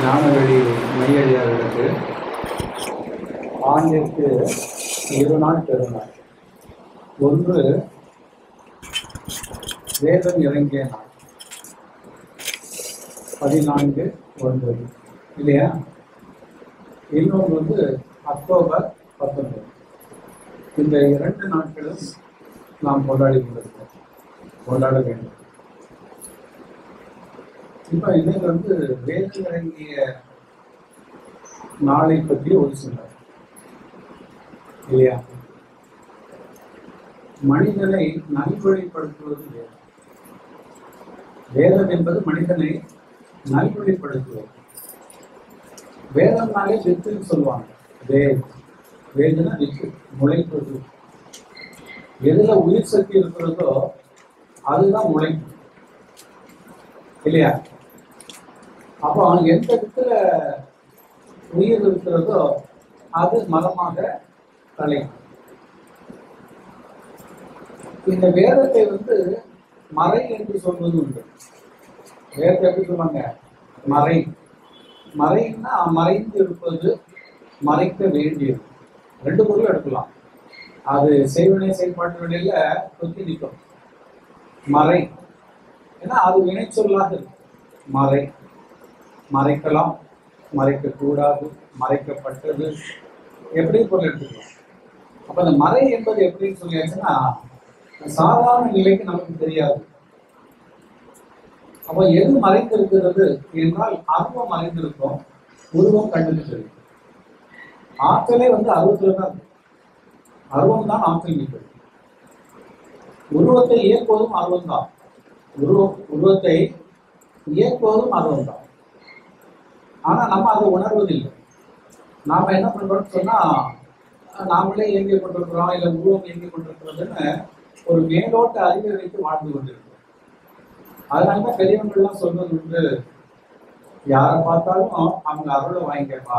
ஞானவெளி மையடியார்களுக்கு ஆண்டிற்கு 2 நாள் பெருநாள். ஒன்று வேதம் இறங்கிய நாள் 14/9 இல்லையா? இன்னொன்று அக்டோபர் 19. இந்த 2 நாட்களும் நாம் கொண்டாட வேண்டும். இப்போ இன்னைக்கு வேதம் இறங்கிய நாளை பற்றி ஒரு சொன்னார் இல்லையா? மனிதனை நல்வழிப்படுத்துவது வேதம். வேதம் என்பது மனிதனை நல்வழிப்படுத்துவது. வேதம்னாலே வித்துன்னு சொல்லுவாங்க. வேதனா வித்து, முளைப்பது. எதுல உயிர் சக்தி இருக்கிறதோ அதுதான் முளைக்கும் இல்லையா? அப்போ எந்த வித்துல உயிர் இருக்கிறதோ அது மரமாக தலைக்கும். இந்த வேதத்தை மறை என்று சொல்வது உண்டு. வேதத்தை எப்படி சொல்லுவாங்க? மறைன்னா மறைந்து இருப்பது, மறைக்க வேண்டியது. 2 பொருள் எடுக்கலாம். அது செய்வினை செயல்பாட்டு வினையில கொத்தி நிற்கும். மறை ஏன்னா அது வினை சொல்லாக இருக்கு. மறைக்கலாம், மறைக்க கூடாது, மறைக்கப்பட்டது, எப்படி பொருள் எடுத்துக்கலாம். அப்ப அந்த மறை என்பது எப்படின்னு சொல்லியாச்சுன்னா சாதாரண நிலைக்கு நமக்கு தெரியாது. அப்ப எது மறைந்திருக்கிறது என்றால் அருவம் மறைந்திருக்கும், உருவம் கண்ணுக்கு தெரியும். ஆற்றலே அருவத்துல தான் இருக்கு. அருவம் தான் ஆற்றல் நிற்கிறது. உருவத்தை இயக்குவதும் அருவம் தான். உருவத்தை இயக்குவதும் அருவம் தான். ஆனா நம்ம அதை உணர்வதில்லை. நாம என்ன பண்றோம்னு சொன்னா நாமளே இயங்கி கொண்டிருக்கிறோம், இல்ல உருவம் இயங்கி கொண்டிருக்கிறதுன்னு ஒரு மேலோட்ட அறிவை வைத்து வாழ்ந்து கொண்டிருக்கிறோம். அதனாலதான் பெரியவங்கள்லாம் சொல்றது உண்டு, யாரை பார்த்தாலும் அவங்க அருளை வாங்கிக்கப்பா.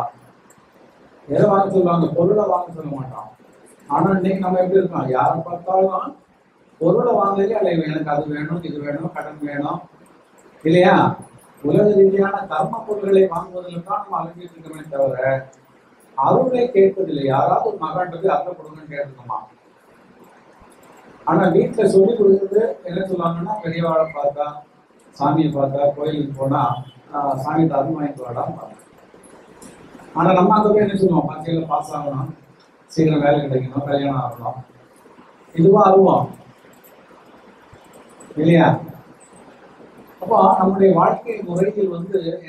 எதை வாங்க சொல்லுவாங்க? பொருளை வாங்க சொல்ல மாட்டோம். ஆனா இன்னைக்கு நம்ம எப்படி இருக்கோம்? யாரை பார்த்தாலும் பொருளை வாங்கலே அல்ல, எனக்கு அது வேணும், இது வேணும், கடன் வேணும் இல்லையா? உலக ரீதியான கர்ம பொருள்களை வாங்குவதில் தான் நம்ம அலங்கிட்டு இருக்கோமே தவிர அருளை கேட்பதில்லை. யாராவது ஒரு மகான்றது அருளை கொடுங்கன்னு கேட்டுக்கோமா? ஆனா வீட்டுல சொல்லி கொடுக்குறது என்ன சொல்லுவாங்கன்னா, பெரியவாழை பார்த்தா, சாமியை பார்த்தா, கோயிலுக்கு போனா சாமிக்கு அருள் வாங்கிட்டு வாடான்னு பார்த்தா. ஆனா நம்ம அங்க போய் என்ன சொல்லுவோம்? பத்தியில பாஸ் ஆகணும், சீக்கிரம் வேலை கிடைக்கணும், கல்யாணம் ஆகணும், இதுவா அருவம் இல்லையா? அப்போ நம்முடைய வாழ்க்கை முறையில்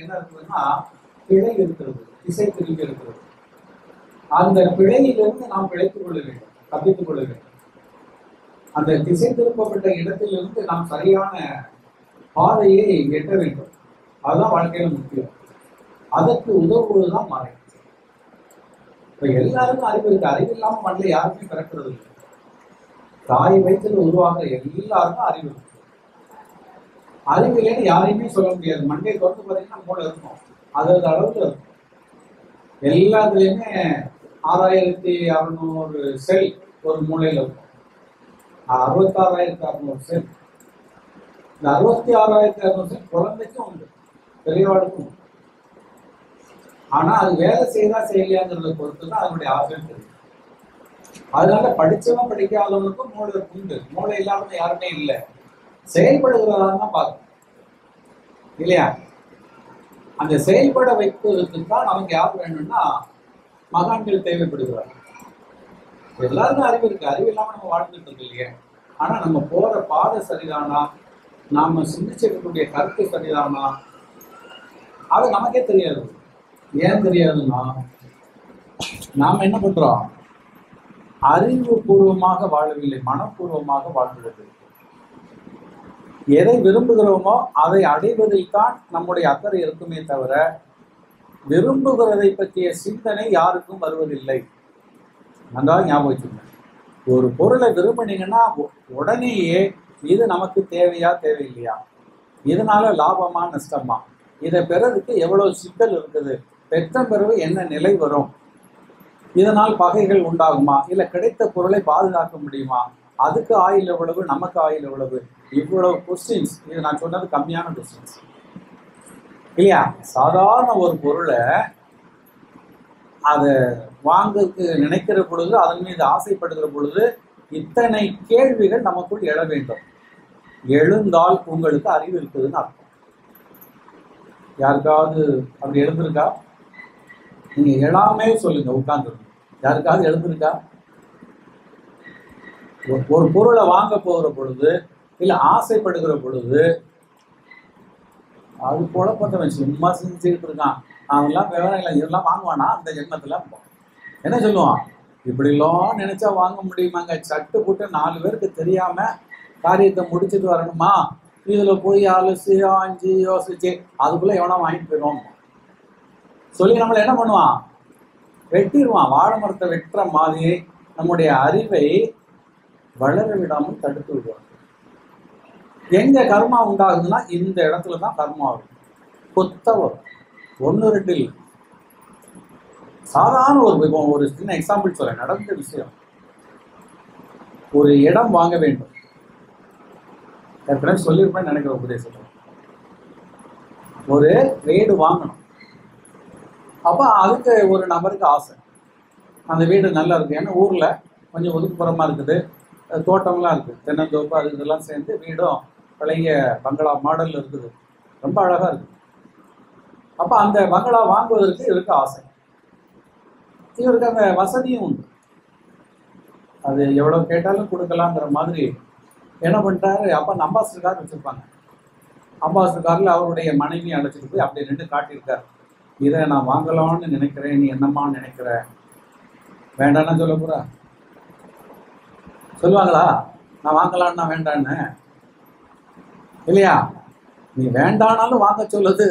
என்ன இருக்குதுன்னா பிழை இருக்கிறது, திசை திரும்பி இருக்கிறது. அந்த பிழையிலிருந்து நாம் பிழைத்துக் கொள்ள வேண்டும், தப்பித்துக் கொள்ள வேண்டும். அந்த திசை திருப்பப்பட்ட இடத்திலிருந்து நாம் சரியான பாதையை எட்ட வேண்டும். அதுதான் வாழ்க்கையில முக்கியம். அதற்கு உதவுவதுதான் மறை. இப்ப எல்லாருக்கும் அறிவு இருக்கு. அறிவு இல்லாம மண்ணில் யாருமே பிறக்கிறது இல்லை. தாய் வயிற்றுல உருவாக்குற எல்லாருக்கும் அறிவு இருக்கு. அறிவு இல்லைன்னு யாரையுமே சொல்ல முடியாது. மண்டையை தொடர்ந்து பார்த்தீங்கன்னா மூளை இருக்கும், அதோட அளவுல இருக்கும். எல்லாத்துலயுமே 6600 செல் ஒரு மூளையில இருக்கும். 66,600 செல். இந்த 66,600 செல் குழந்தைக்கும் உண்டு, பெரியவாளுக்கும் உண்டு. ஆனா அது வேலை செய்தா செய்யலையாங்கிறத பொறுத்து தான் அதனுடைய ஆற்றல் தெரியும். அதனால படிச்சவன் படிக்காதவனுக்கும் மூளை உண்டு. மூளை இல்லாம யாருமே இல்லை. செயல்படுகிறதான் தான் பார்க்கணும் இல்லையா? அந்த செயல்பட வைப்பதற்கு தான் நமக்கு யார் வேணும்னா மகான்கள் தேவைப்படுகிறார். எல்லாருக்கும் அறிவு இருக்கு. அறிவு இல்லாம நம்ம வாழ்ந்துட்டு இருக்கு இல்லையா? ஆனா நம்ம போற பாதை சரிதானா, நாம சிந்திச்சிருக்கக்கூடிய கருத்து சரிதானா, அது நமக்கே தெரியாது. ஏன் தெரியாதுன்னா நாம என்ன பண்றோம்? அறிவு பூர்வமாக வாழவில்லை, மனப்பூர்வமாக வாழ்கிறது. எதை விரும்புகிறோமோ அதை அடைவதில் தான் நம்முடைய அக்கறை இருக்குமே தவிர விரும்புகிறதை பற்றிய சிந்தனை யாருக்கும் வருவதில்லை. நன்றாக ஞாபகம் வச்சுக்கோங்க. ஒரு பொருளை விரும்பினீங்கன்னா உடனேயே இது நமக்கு தேவையா தேவையில்லையா, இதனால லாபமா நஷ்டமா, இதை பெறதுக்கு எவ்வளவு சிக்கல் இருக்குது, பெற்ற பிறகு என்ன நிலை வரும், இதனால் பகைகள் உண்டாகுமா, இல்லை கிடைத்த பொருளை பாதுகாக்க முடியுமா, அதுக்கு ஆயில் எவ்வளவு, நமக்கு ஆயில் எவ்வளவு, இவ்வளவு கொஸ்டின்ஸ். இது நான் சொன்னது கம்மியான கொஸ்டின்ஸ். இல்லையா? சாதாரண ஒரு பொருளை அதை வாங்கறதுக்கு நினைக்கிற பொழுது, அதன் மீது ஆசைப்படுகிற பொழுது இத்தனை கேள்விகள் நமக்குள் எழ வேண்டும். எழுந்தால் உங்களுக்கு அறிவு இருக்குதுன்னு அர்த்தம். யாருக்காவது அப்படி எழுந்திருக்கா? நீங்க எழாமே சொல்லுங்க, உட்கார்ந்து. யாருக்காவது எழுந்திருக்கா? ஒரு பொருளை வாங்க போகிற பொழுது, இல்ல ஆசைப்படுகிற பொழுது, அது போல பார்த்தவன் சும்மா செஞ்சுக்கிட்டு இருக்கான், அவன்லாம் விவரம் இல்லை, இதெல்லாம் வாங்குவானா அந்த ஜென்மத்துல? என்ன சொல்லுவான்? இப்படிலாம் நினைச்சா வாங்க முடியுமாங்க? சட்டு போட்டு 4 பேருக்கு தெரியாம காரியத்தை முடிச்சுட்டு வரணுமா? இதுல போய் அலசி ஆஞ்சி யோசிச்சு அதுக்குள்ள எவனா வாங்கிட்டு போயிடுவோம் சொல்லி நம்மளை என்ன பண்ணுவான்? வெட்டிடுவான். வாழை மரத்தை வெட்டுற மாதிரி நம்முடைய அறிவை வளர விடாமல் தடுத்து விடுவான். எங்க கர்மா உண்டாகுதுன்னா இந்த இடத்துலதான் கர்மா வரும். கொத்த வரும். 1 2 இல்லை. சாதாரண ஒரு சின்ன எக்ஸாம்பிள் சொல்ல, நடந்த விஷயம். ஒரு இடம் வாங்க வேண்டும். ஏற்கனவே சொல்லியிருப்பேன் நினைக்கிற உபதேசம். ஒரு வீடு வாங்கணும். அப்ப அதுக்கு ஒரு நபருக்கு ஆசை, அந்த வீடு நல்லா இருக்கு. ஏன்னா ஊர்ல கொஞ்சம் ஒதுக்குப்புறமா இருக்குது, தோட்டம்லாம் இருக்கு, தென்னந்தோப்பு அது இதெல்லாம் சேர்ந்து வீடும் பழைய பங்களா மாடல்ல இருக்குது, ரொம்ப அழகா இருக்கு. அப்ப அந்த பங்களா வாங்குவதற்கு இவருக்கு ஆசை. இவருக்கு அந்த வசதியும் உண்டு, அது எவ்வளவு கேட்டாலும் கொடுக்கலாங்கிற மாதிரி என்ன பண்ணிட்டாரு. அப்ப அந்த அம்பாசிடர் கார் வச்சிருப்பாங்க. அம்பாசிடர் கார்ல அவருடைய மனைவி அழைச்சிட்டு போய் அப்படி 2 காட்டியிருக்காரு. இதை நான் வாங்கலாம்னு நினைக்கிறேன், நீ என்னம்மா நினைக்கிற? வேண்டான்னு சொல்ல போறா? சொல்லுவாங்களா நான் வாங்கலான்னா வேண்டான்னு? இல்லையா? நீ வேண்டானாலும் வாங்க சொல்லுது.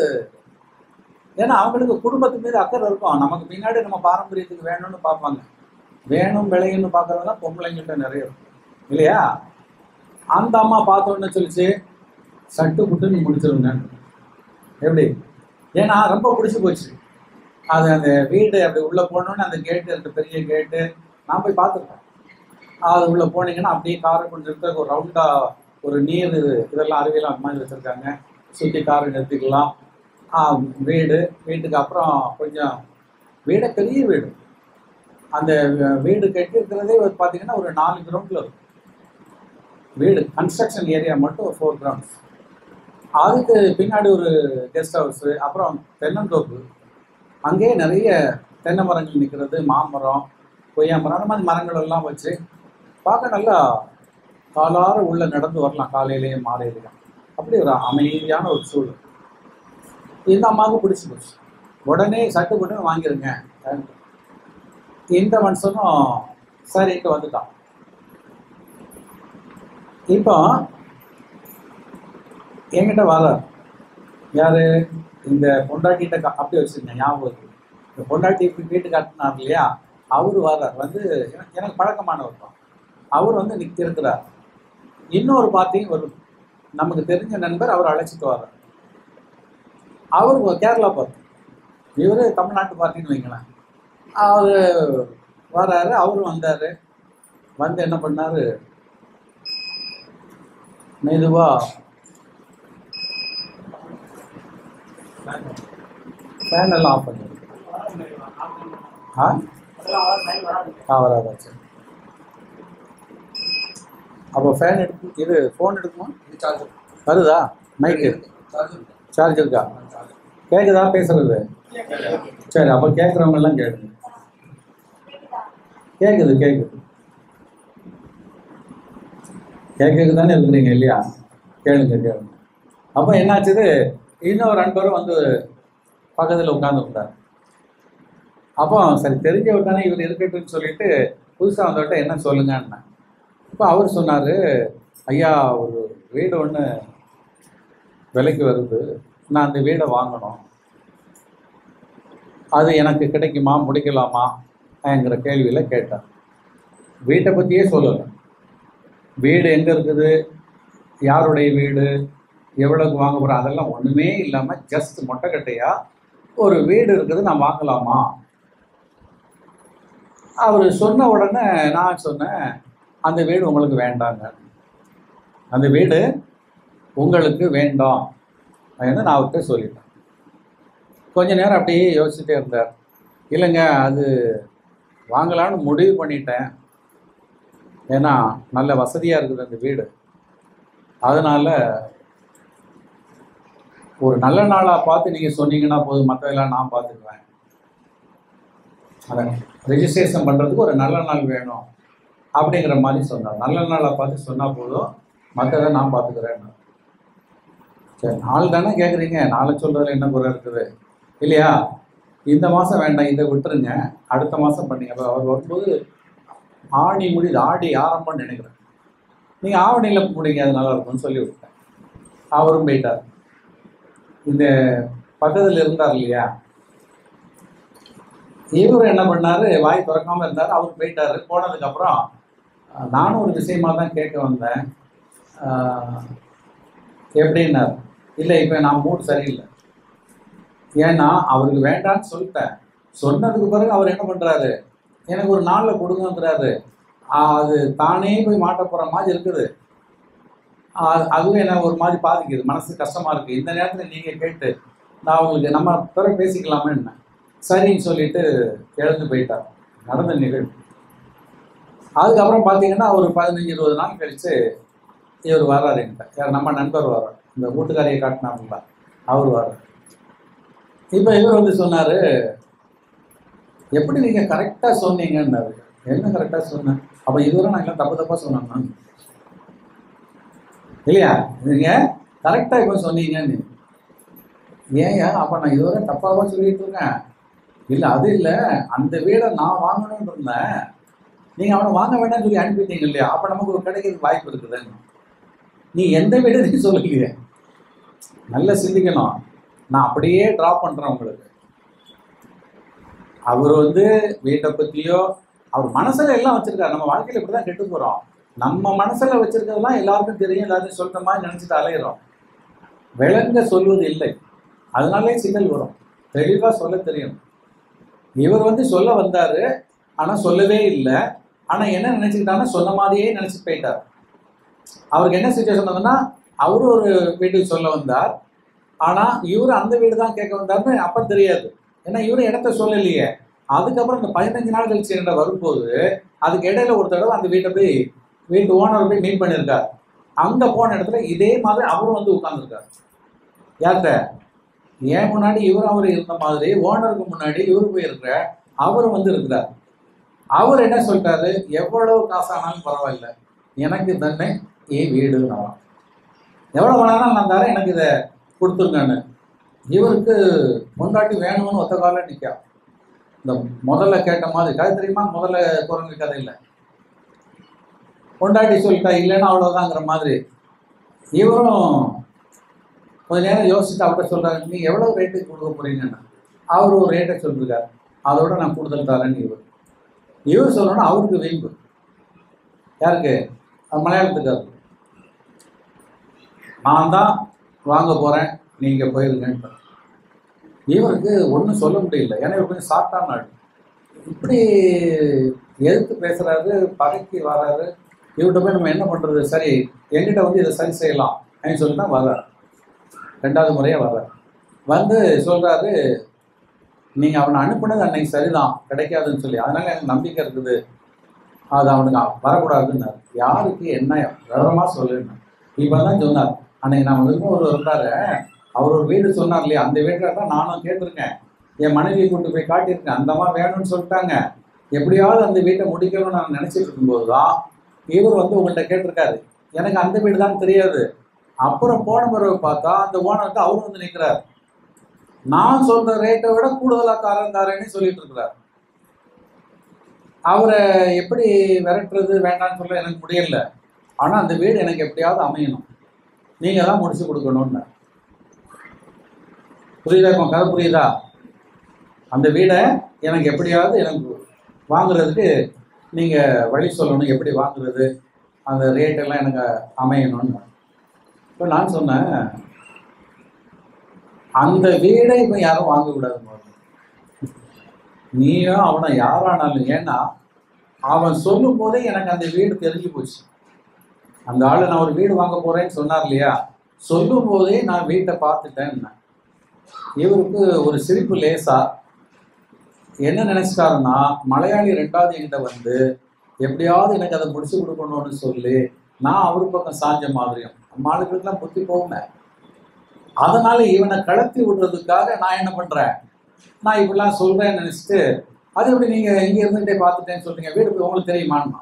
ஏன்னா அவங்களுக்கு குடும்பத்து மீது அக்கறை இருக்கும். நமக்கு பின்னாடி நம்ம பாரம்பரியத்துக்கு வேணும்னு பார்ப்பாங்க. வேணும் விளையும்னு பார்க்கறதுலாம் பொம்பளைங்கிட்ட நிறைய இருக்கும், இல்லையா? அந்த அம்மா பார்த்தோன்னு சொல்லிச்சு, சட்டு புட்டுன்னு முடிச்சிருங்க. எப்படி? ஏன்னா ரொம்ப பிடிச்சி போச்சு. அது அந்த வீடு அப்படி உள்ள போனோன்னு அந்த கேட்டு இருக்கு, பெரிய கேட்டு. நான் போய் பார்த்துருக்கேன். அது உள்ள போனீங்கன்னா அப்படியே காரை கொண்டு நிறுத்த ஒரு ரவுண்டா ஒரு நீர் இதெல்லாம் அருவியெல்லாம் அந்த மாதிரி வச்சிருக்காங்க. சுற்றி காரை நிறுத்திக்கலாம். வீட்டுக்கு அப்புறம் கொஞ்சம் வீடை பெரிய வீடு. அந்த வீடு கட்டியிருக்கிறதே பார்த்தீங்கன்னா ஒரு 4 கிரவுண்டில் இருக்கும் வீடு. கன்ஸ்ட்ரக்ஷன் ஏரியா மட்டும் ஒரு 4 கிரவுண்ட்ஸ். அதுக்கு பின்னாடி ஒரு கெஸ்ட் ஹவுஸு, அப்புறம் தென்னந்தோப்பு. அங்கேயே நிறைய தென்னை மரங்கள் நிற்கிறது, மாமரம், கொய்யா மரம், அந்த மாதிரி மரங்கள் எல்லாம் வச்சு பார்க்க நல்லா காலார உள்ள நடந்து வரலாம், காலையிலேயே மாலையிலேயும். அப்படி ஒரு அமைதியான ஒரு சூழல். இந்த அம்மாவுக்கு பிடிச்சி போச்சு. உடனே சட்டு போட்டு வாங்கிருங்க. இந்த மனுஷனும் சரிட்டு வந்துட்டான். இப்போ என்கிட்ட வர்றார் யாரு? இந்த பொண்டாட்டிகிட்ட அப்படி வச்சுருங்க, ஞாபகம் இருக்கு. இந்த பொண்டாட்டி வீட்டு காட்டினார் இல்லையா, அவரு வர்றார். வந்து எனக்கு பழக்கமானவர் தான். அவர் வந்து இருக்கிறார். இன்னொரு பார்ட்டியும் வருது, நமக்கு தெரிஞ்ச நண்பர். அவர் அழைச்சிட்டு வர்றார். அவரு கேரளா பார்ட்டி, இவரு தமிழ்நாட்டு பார்ட்டின்னு வைங்களேன். அவரு வர்றாரு. அவரும் வந்தாரு. வந்து என்ன பண்ணாரு, மெதுவா ஃபேன் எல்லாம் ஆஃப் பண்ணி வராதாச்சு. அப்போ ஃபேன் எடுத்து இது ஃபோன் எடுக்குமா? வருதா? மைக்கு சார்ஜ் இருக்கா? கேட்குதா பேசுறது? சரி, அப்போ கேட்குறவங்க எல்லாம் கேட்குது. கேட்குது தானே இருக்கிறீங்க இல்லையா? கேளுங்க. அப்போ என்னாச்சுது, இன்னொரு நண்பரும் வந்து பக்கத்தில் உட்காந்துருந்தார். அப்போ சரி தெரிஞ்சவர் தானே இவர் இருக்கட்டும்னு சொல்லிட்டு புதுசாக வந்தவர்கிட்ட என்ன சொல்லுங்கன்னு. இப்போ அவர் சொன்னார், ஐயா ஒரு வீடு ஒன்று விலைக்கு வருது, நான் அந்த வீடை வாங்கணும், அது எனக்கு கிடைக்குமா, முடிக்கலாமா என்கிற கேள்வியில் கேட்டார். வீட்டை பற்றியே சொல்லலை. வீடு எங்கே இருக்குது, யாருடைய வீடு, எவ்வளோக்கு வாங்க போகிறோம், அதெல்லாம் ஒன்றுமே இல்லாமல் ஜஸ்ட் மொட்டைக்கட்டையாக ஒரு வீடு இருக்குது, நான் வாங்கலாமா? அவர் சொன்ன உடனே நான் சொன்னேன், அந்த வீடு உங்களுக்கு வேண்டாங்க, அந்த வீடு உங்களுக்கு வேண்டாம் என்று நான் அவர்கிட்ட சொல்லிட்டேன். கொஞ்ச நேரம் அப்படியே யோசிச்சுட்டே இருந்தார். இல்லைங்க, அது வாங்கலான்னு முடிவு பண்ணிட்டேன். ஏன்னா நல்ல வசதியாக இருக்குது அந்த வீடு. அதனால் ஒரு நல்ல நாளாக பார்த்து நீங்கள் சொன்னீங்கன்னா போதும், மற்றதெல்லாம் நான் பார்த்துக்குவேன். அதை ரெஜிஸ்ட்ரேஷன் பண்ணுறதுக்கு ஒரு நல்ல நாள் வேணும் அப்படிங்கிற மாதிரி சொன்னார். நல்ல நாளாக பார்த்து சொன்னால் போதும், மற்றதை நான் பார்த்துக்கிறேன். சரி, நாள் தானே கேட்குறீங்க, நாளை சொல்கிறதுல என்ன குறை இருக்குது இல்லையா? இந்த மாதம் வேண்டாம், இதை விட்டுருங்க, அடுத்த மாதம் பண்ணிங்க. அப்போ அவர் வரும்போது ஆணி முடியுது, ஆடி ஆரம்பம்னு நினைக்கிறேன். நீங்கள் ஆவணியில் முடிங்க, அது நல்லா இருக்கும்னு சொல்லி விட்டேன். அவரும் போயிட்டார். இந்த பக்கத்தில் இருந்தார் இல்லையா, இவர் என்ன பண்ணார், வாய் திறக்காமல் இருந்தார். அவர் போயிட்டார். போனதுக்கப்புறம் நானும் ஒரு விஷயமா தான் கேட்க வந்தேன். எப்படின்னார், இல்லை இப்போ நான் மூட் சரியில்லை. ஏன்னா அவருக்கு வேண்டான்னு சொல்லிட்டேன். சொன்னதுக்கு பிறகு அவர் என்ன பண்ணுறாரு, எனக்கு ஒரு நாளில் கொடுங்கங்கிறாரு. அது தானே போய் மாட்ட போகிற மாதிரி இருக்குது. அதுவும் என்ன ஒரு மாதிரி பாதிக்குது, மனசு கஷ்டமாக இருக்குது. இந்த நேரத்தில் நீங்கள் கேட்டு நான் உங்களுக்கு நம்ம பிறகு பேசிக்கலாமே என்ன, சரின்னு சொல்லிட்டு எழுந்து போயிட்டார். நடந்த நிகழ்வு. அதுக்கப்புறம் பார்த்தீங்கன்னா ஒரு 15-20 நாள் கழித்து இவர் வர்றாரு என்கிட்ட. யார், நம்ம நண்பர் வர்றார், இந்த வீட்டுக்காரியை காட்டினாங்களா அவர் வர்றார். இப்போ இவர் வந்து சொன்னார், எப்படி நீங்கள் கரெக்டாக சொன்னீங்கன்னாரு. என்ன கரெக்டாக சொன்னேன்? அப்போ இதுவரை நான் எல்லாம் தப்பாக சொன்னேன் இல்லையா? நீங்கள் கரெக்டாக இப்போ சொன்னீங்கன்னு. ஏயா அப்போ நான் இதுவரை தப்பாக சொல்லிட்டு இருக்கேன்? இல்லை, அது இல்லை, அந்த வீடை நான் வாங்கணும்னு இருந்தேன், நீங்கள் அவனை வாங்க வேண்டாம்னு சொல்லி அனுப்பிட்டீங்க இல்லையா, அப்போ நமக்கு ஒரு கிடைக்கிறதுக்கு வாய்ப்பு இருக்குதுன்னு. நீ எந்த வீடு நீ சொல்லலையே, நல்லா சிந்திக்கணும். நான் அப்படியே ட்ராப் பண்ணுறேன் உங்களுக்கு. அவர் வந்து வீட்டை பற்றியோ அவர் மனசில் எல்லாம் வச்சுருக்காரு. நம்ம வாழ்க்கையில் இப்படி தான் கெட்டு போகிறோம். நம்ம மனசில் வச்சுருக்கிறதுலாம் எல்லாருக்கும் தெரியும், எல்லாத்தையும் சொல்கிற மாதிரி நினச்சிட்டு அலையிறோம். விளங்க சொல்வது இல்லை, அதனாலே சிக்கல் வரும். தெளிவாக சொல்ல தெரியும். இவர் வந்து சொல்ல வந்தார், ஆனால் சொல்லவே இல்லை. ஆனால் என்ன நினச்சிக்கிட்டாங்கன்னா சொன்ன மாதிரியே நினச்சிட்டு போயிட்டார். அவருக்கு என்ன சிச்சுவேஷன் வந்ததுன்னா, அவரு ஒரு வீட்டுக்கு சொல்ல வந்தார், ஆனால் இவர் அந்த வீடு தான் கேட்க வந்தார்னு அப்போ தெரியாது. ஏன்னா இவரு இடத்த சொல்லலையே. அதுக்கப்புறம் இந்த 15 நாள் கழிச்சு என்கிட்ட வரும்போது அதுக்கு இடையில ஒரு தடவை அந்த வீட்டு ஓனர் போய் மீட் பண்ணியிருக்கார். அங்கே போன இடத்துல இதே மாதிரி அவரும் வந்து உட்கார்ந்துருக்கார். யார்கிட்ட? ஏன் முன்னாடி அவர் இருந்த மாதிரி ஓனருக்கு முன்னாடி இவர் போயிருக்கிற அவரும் வந்து இருக்கிறார். அவர் என்ன சொல்லிட்டாரு, எவ்வளவு காசானாலும் பரவாயில்ல, எனக்கு தானே வீடு நான் எவ்வளோ வேணாலும் நான் தரேன், எனக்கு இதை கொடுத்துருங்கன்னு. இவருக்கு பொண்டாட்டி வேணும்னு ஒத்த காலில் நிற்கா. இந்த முதல்ல கேட்ட மாதிரி கதை தெரியுமா, முதல்ல குரங்கு கதை இல்லை, பொண்டாட்டி சொல்லிட்டா இல்லைன்னா அவ்வளோதாங்கிற மாதிரி. இவரும் கொஞ்ச நேரம் யோசிச்சுட்டு அவர்கிட்ட சொல்கிறாரு, நீங்கள் எவ்வளோ ரேட்டுக்கு கொடுக்க போகிறீங்கன்னு. அவர் ஒரு ரேட்டை சொல்லியிருக்காரு, அதோட நான் கூடுதல் தரேன்னு இவர் சொல்லணும்னா அவருக்கு வீம்பு. யாருக்கு? மலையாளத்துக்காரு. நான் தான் வாங்க போகிறேன், நீங்கள் போயிருங்கன்ட்டு. இவருக்கு ஒன்றும் சொல்ல முடியல, ஏன்னா இவர் கொஞ்சம் சாப்பிட்டான் நாடு. இப்படி எதிர்த்து பேசுகிறாரு, பகைக்கு வர்றாரு. இவர்கிட்ட போய் நம்ம என்ன பண்ணுறது? சரி, என்கிட்ட வந்து இதை சரி செய்யலாம் அப்படின்னு சொல்லி தான் வர்றார். 2வது முறையாக வர்றார். வந்து சொல்கிறாரு, நீங்கள் அவனை அனுப்புனது அன்னைக்கு சரிதான், கிடைக்காதுன்னு சொல்லி, அதனால எனக்கு நம்பிக்கை இருக்குது, அது அவனுக்கு வரக்கூடாதுன்னாரு. யாருக்கு என்ன விவரமாக சொல்லுன்னு இப்போ தான் சொன்னார். அன்னைக்கு நான் வந்து ஒரு இருந்தார், அவர் ஒரு வீடு சொன்னார் இல்லையா, அந்த வீட்டில் தான் நானும் கேட்டிருக்கேன், என் மனைவியை கூட்டு போய் காட்டியிருக்கேன், அந்த மாதிரி வேணும்னு சொல்லிட்டாங்க. எப்படியாவது அந்த வீட்டை முடிக்கணும்னு நான் நினச்சிட்டு இருக்கும்போது தான் இவர் வந்து உங்கள்கிட்ட கேட்டிருக்காரு. எனக்கு அந்த வீடு தான் தெரியாது. அப்புறம் போன பிறகு பார்த்தா அந்த ஓனருக்கு அவரும் வந்து நிற்கிறார், நான் சொல்ற ரேட்டை விட கூடுதலாக தாரேன்னு சொல்லிட்டு இருக்கிறார். அவரை எப்படி விரட்டுறது வேண்டாம்னு சொல்ல எனக்கு முடியல. ஆனால் அந்த வீடு எனக்கு எப்படியாவது அமையணும், நீங்கள் தான் முடிச்சு கொடுக்கணும்னு. புரியுதா? கதை புரியுதா? அந்த வீடை எனக்கு எப்படியாவது எனக்கு வாங்குறதுக்கு நீங்கள் வழி சொல்லணும், எப்படி வாங்குறது, அந்த ரேட்டெல்லாம் எனக்கு அமையணும்னு. இப்போ நான் சொன்னேன், அந்த வீடை இப்போ யாரும் வாங்கக்கூடாது, நீயும் அவனை யாரானாலும். ஏன்னா அவன் சொல்லும் போதே எனக்கு அந்த வீடு தெரிஞ்சு போச்சு. அந்த ஆள் நான் ஒரு வீடு வாங்க போகிறேன்னு சொன்னார் இல்லையா, சொல்லும் போதே நான் வீட்டை பார்த்துட்டேன். இவருக்கு ஒரு சிரிப்பு லேசா. என்ன நினைச்சிட்டாருன்னா, மலையாளி 2வது என்கிட்ட வந்து எப்படியாவது எனக்கு அதை முடிச்சு கொடுக்கணும்னு சொல்லி நான் அவரு பக்கம் சாஞ்ச மாதிரியும், நம்ம ஆளுகளுக்கெல்லாம் புத்தி போகுங்க. அதனால இவனை கலத்தி விடுறதுக்காக நான் என்ன பண்றேன், நான் இப்படிலாம் சொல்றேன்னு நினைச்சிட்டு, அது எப்படி நீங்க இங்க இருந்துகிட்டே பார்த்துட்டேன்னு சொல்றீங்க, வீடு போய் உங்களுக்கு தெரியுமான்னு.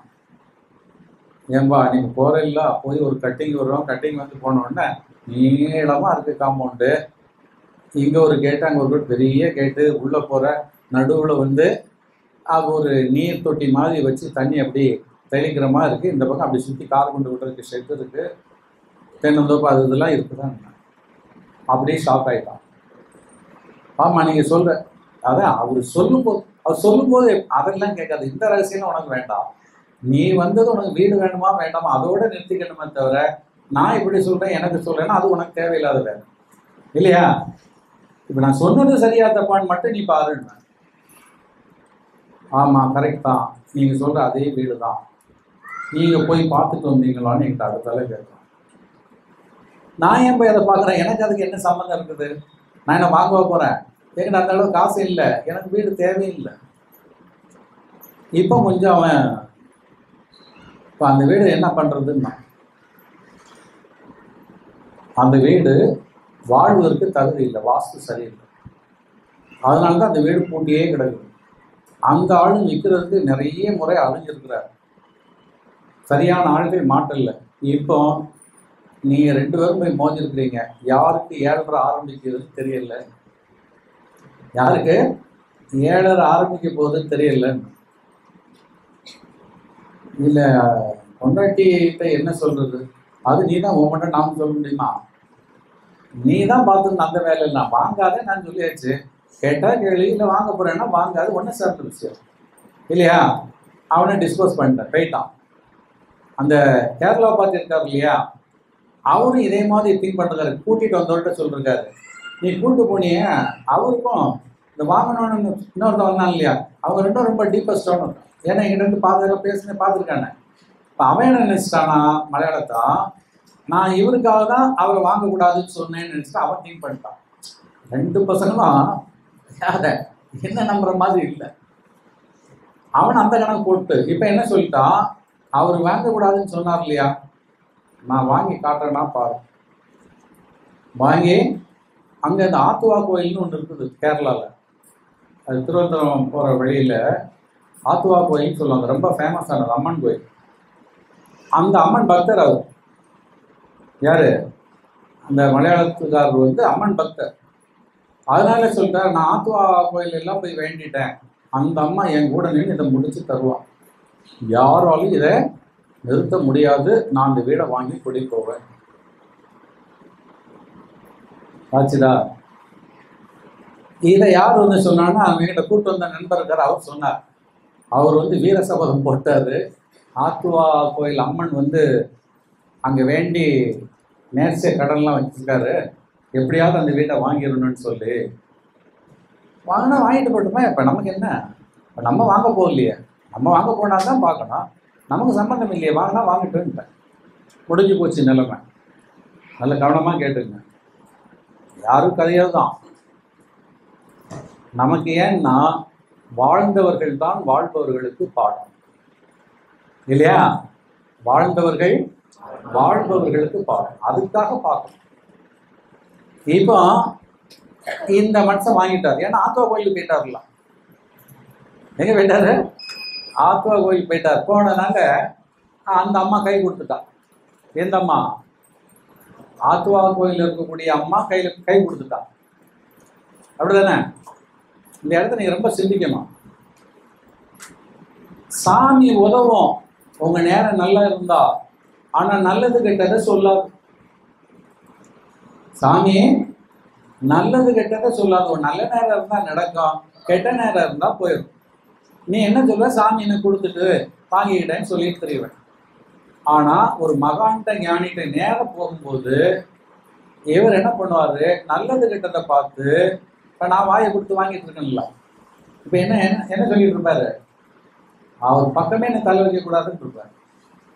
ஏன்பா நீங்க போற இல்ல, போய் ஒரு கட்டிங் வரும், கட்டிங் வந்து போன உடனே நீளமா இருக்கு காம்பவுண்டு, இங்க ஒரு கேட்டு அங்க ஒரு பெரிய கேட்டு, உள்ள போற நடுவுல வந்து அது ஒரு நீர் தொட்டி மாதிரி வச்சு தண்ணி அப்படி தெளிக்கிற மாதிரி இருக்கு, இந்த பக்கம் அப்படி சுற்றி கார் கொண்டு விடுறதுக்கு ஷெட் இருக்கு, தென்னந்தோப்பு அது இதெல்லாம் இருக்குதான். அப்படியே ஷாக் ஆயிட்டான். ஆமா நீங்க சொல்ற, அதான் அவர் சொல்லும்போது அதெல்லாம் கேட்காது, இந்த ரகசியம் உனக்கு வேண்டாம், நீ வந்தது உனக்கு வீடு வேணுமா வேண்டாமா அதோட நிறுத்திக்கணுமே தவிர நான் இப்படி சொல்றேன் எனக்கு சொல்றேன்னா அது உனக்கு தேவையில்லாத வேலை இல்லையா. இப்ப நான் சொன்னது சரியா தப்பான்னு மட்டும் நீ பாருன்னு. ஆமா கரெக்ட் தான், நீங்க சொல்ற அதே வீடு தான், நீங்க போய் பார்த்துட்டு வந்தீங்களான்னு என்கிட்ட அடுத்தால கேட்கலாம். நான் ஏன் போய் அதை பார்க்குறேன், எனக்கு அதுக்கு என்ன சம்மந்தம் இருக்குது, நான் என்ன வாங்க போறேன், என்கிட்ட அந்த அளவு காசு இல்லை, எனக்கு வீடு தேவையில்லை. இப்போ கொஞ்சம் அவன் இப்போ அந்த வீடு என்ன பண்றதுன்னா, அந்த வீடு வாழ்வதற்கு தகுதி இல்லை, வாஸ்து சரியில்லை, அதனால தான் அந்த வீடு பூட்டியே கிடக்குது. அந்த ஆளும் விற்கிறதுக்கு நிறைய முறை அலைஞ்சிருக்கிறார், சரியான ஆள்கள் மாட்டல. இப்போ நீங்க 2 பேரும் போய் மோதிருக்கிறீங்க, யாருக்கு 7:30 ஆரம்பிக்கிறது தெரியல, யாருக்கு 7:30 ஆரம்பிக்க போகுதுன்னு தெரியல. இல்ல பொண்டாட்டிகிட்ட என்ன சொல்றது, அது நீ தான் உன்கிட்ட நாம சொல்ல முடியுமா, நீ தான் பார்த்துன்னு அந்த வேலை இல்லை, வாங்காத நான் சொல்லியாச்சு, கேட்டா கேள்வி, இல்லை வாங்க போறேன்னா வாங்காது, ஒன்றும் சேர்ந்த விஷயம் இல்லையா. அவனை டிஸ்போஸ் பண்ணிட்டேன், போயிட்டான். அந்த கேரளா பார்த்து இருக்காரு இல்லையா, அவரும் இதே மாதிரி திங்க் பண்ணுறாரு, கூட்டிட்டு வந்தவர்கிட்ட சொல்லிருக்காரு, நீ கூட்டு போனிய அவருக்கும் இந்த வாங்கணும்னு இன்னொருத்த வந்தான் இல்லையா, அவங்க 2 ரொம்ப டீப்பஸ்டான, ஏன்னா எங்கிட்ட இருந்து பார்த்துருக்கானே. இப்போ அவன் என்ன நினைச்சிட்டானா, மலையாளத்தான் நான் இவருக்காக தான் அவரை வாங்கக்கூடாதுன்னு சொன்னேன்னு நினைச்சிட்டு அவன் திங்க் பண்ணிட்டான். 2 பசங்களும் யார என்ன நம்புற மாதிரி இல்லை, அவன் அந்த கணக்கு போட்டு இப்போ என்ன சொல்லிட்டான், அவர் வாங்கக்கூடாதுன்னு சொன்னார் இல்லையா, நான் வாங்கி காட்டுறேன்னா பாரு. வாங்கி அங்கே இந்த ஆத்துவா கோயில்னு ஒன்று இருக்குது கேரளாவில், அது திருவனந்தபுரம் போகிற வழியில் ஆத்துவா கோயில்னு சொல்லுவாங்க, ரொம்ப ஃபேமஸானது அம்மன் கோயில். அந்த அம்மன் பக்தர் அவர் யாரு, அந்த மலையாளத்துக்காரர் வந்து அம்மன் பக்தர். அதனால சொல்லிட்டார், நான் ஆத்துவா கோயில் எல்லாம் போய் வேண்டிட்டேன், அந்த அம்மா என் கூட நின்று இதை முடிச்சு தருவான், யாராலும் இதை நிறுத்த முடியாது, நான் அந்த வீடை வாங்கி குடி போவேன். ஆச்சுதா. இதை யார் வந்து சொன்னான்னா, அவங்ககிட்ட கூட்டு வந்த நண்பர் இருக்கார், அவர் சொன்னார், அவர் வந்து வீரசபதம் போட்டாரு, ஆத்துவா கோயில் அம்மன் வந்து அங்கே வேண்டி நேர்ச்சிய கடன்லாம் வச்சிருக்காரு, எப்படியாவது அந்த வீட்டை வாங்கிடணும்னு சொல்லி. வாங்கினா வாங்கிட்டு போட்டுமா, இப்போ நமக்கு என்ன, இப்போ நம்ம வாங்க போகலையே, நம்ம வாங்க போனால் தான் பார்க்கணும், நமக்கு சம்பந்தம் இல்லையே, வாங்கினா வாங்கிட்டுன்ட்டேன், முடிஞ்சு போச்சு நிலைமை. நல்ல கவனமாக கேட்டுங்க, யாரும் கதையாது தான். நமக்கு ஏன்னா வாழ்ந்தவர்கள் தான் வாழ்பவர்களுக்கு பாடம் இல்லையா, வாழ்ந்தவர்கள் வாழ்பவர்களுக்கு பாடம், அதுக்காக பார்க்கணும். இப்போ இந்த மனுஷன் வாங்கிட்டார், ஏன்னா ஆத்துவா கோயிலுக்கு போயிட்டார்ல, எங்க போயிட்டாரு, ஆத்துவா கோயில் போயிட்டார். போனதுனால அந்த அம்மா கை கொடுத்துட்டா. எந்த அம்மா, ஆத்துவா கோயில் இருக்கக்கூடிய அம்மா கை கொடுத்துட்டா, அப்படிதானே. இந்த இடத்த நீங்க ரொம்ப சிந்திக்கணும். சாமி உதவும் உங்க நேரம் நல்லா இருந்தா, ஆனா நல்லது கெட்டதை சொல்லாது. சாமி நல்லது கெட்டதை சொல்லாது, ஒரு நல்ல நேரம் இருந்தா நடக்கும், கெட்ட நேரம் இருந்தா போயிடும். நீ என்ன சொல்ல, சாமி என்ன கொடுத்துட்டு வாங்கிக்கிட்டேன்னு சொல்லிட்டு தெரியுவேன். ஆனா ஒரு மகான்கிட்ட ஞானிகிட்ட நேரம் போகும்போது இவர் என்ன பண்ணுவாரு, நல்லது கெட்டதை பார்த்து, இப்ப நான் வாயை கொடுத்து வாங்கிட்டு இருக்கேன்ல, இப்ப என்ன என்ன சொல்லிட்டு இருப்பாரு, அவர் பக்கமே என்ன தலை வைக்க கூடாதுன்னு இருப்பாரு.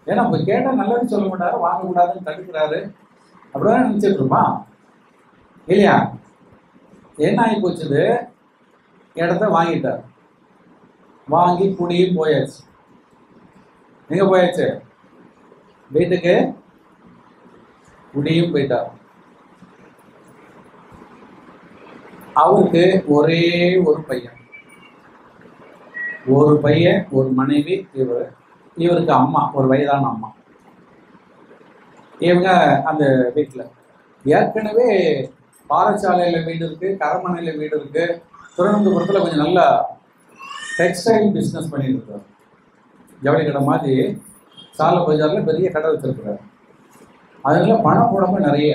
ஏன்னா இப்ப கேட்டா நல்லதுன்னு சொல்ல மாட்டாரு, வாங்கக்கூடாதுன்னு தடுக்கிறாரு, அப்படிதான் நினைச்சிட்டு இருப்பான் இல்லையா. என்ன ஆகி போச்சுது, இடத்த வாங்கிட்டார். வாங்கி குடியும் போயாச்சு. எங்க போயாச்சு? வீட்டுக்கு குடியும் போயிட்டார். அவருக்கு ஒரே ஒரு பையன், ஒரு மனைவி. இவருக்கு அம்மா, ஒரு வயதான அம்மா. இவங்க அந்த வீட்டில் ஏற்கனவே பாறச்சாலையில வீடு இருக்கு, கரமனையில வீடு இருக்கு. திருவனந்தபுரத்தில் கொஞ்சம் நல்லா டெக்ஸ்டைல் பிஸ்னஸ் பண்ணிட்டு இருக்காரு. ஜவுளி கடை மாதிரி சாலை பஜார்ல பெரிய கடை வச்சிருக்கிறாரு. அதனால பணம் புழம்பு நிறைய.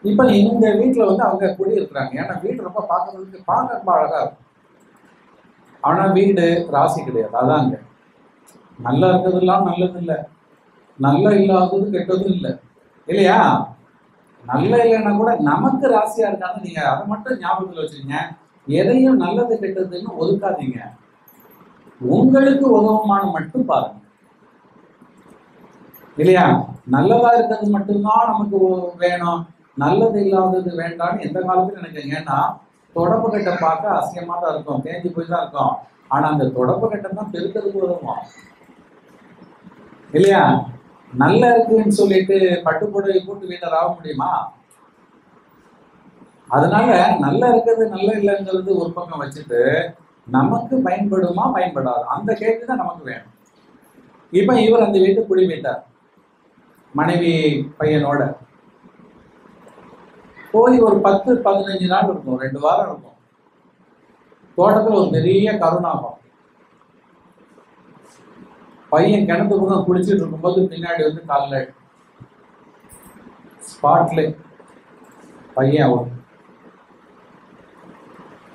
இப்ப இந்த வீட்டுல வந்து அவங்க குடி இருக்கிறாங்க. ஏன்னா வீடு ரொம்ப பார்க்க ரொம்ப அழகா இருக்கும். ஆனா வீடு ராசி கிடையாது. அதாங்க நல்லா இருக்கிறதுலாம் நல்லது இல்லை, நல்லா இல்லாதது கெட்டதும் இல்லை, இல்லையா? நல்ல இல்லைன்னா கூட நமக்கு ராசியா இருக்காங்க. நீங்க அதை மட்டும் ஞாபகத்துல வச்சுக்கீங்க. எதையும் நல்லது கெட்டதுன்னு ஒதுக்காதீங்க. உங்களுக்கு உதவமான மட்டும் பாருங்க, இல்லையா? நல்லதா இருக்கிறது மட்டும்தான் நமக்கு வேணும், நல்லது இல்லாதது வேண்டாம்னு எந்த காலத்துல நினைக்கிறீங்க. ஏன்னா தொடப்பு கட்டை பார்க்க அசிங்கமா தான் இருக்கும், தேஞ்சு போய் தான் இருக்கும். ஆனா அந்த தொடப்பு கட்டை தான் பெருக்கிறதுக்கு உதவும், இல்லையா? நல்ல இருக்குன்னு சொல்லிட்டு பட்டுப்புடவை போட்டு வீட்டை ஆக முடியுமா? அதனால நல்ல இருக்கிறது நல்ல இல்லைங்கிறது ஒரு பக்கம் வச்சுட்டு நமக்கு பயன்படுமா பயன்படாது அந்த கேள்வி தான் நமக்கு வேணும். இப்ப இவர் அந்த வீட்டு குடி போயிட்டார் மனைவி பையனோட. போய் ஒரு 10-15 நாள் இருக்கும், 2 வாரம் இருக்கும். தோட்டத்துல ஒரு பெரிய கருணாகம். பையன் கிணத்துக்கு குளிச்சுட்டு இருக்கும்போது பின்னாடி வந்து காலில் ஸ்பாட்ல பையன் அவுட்.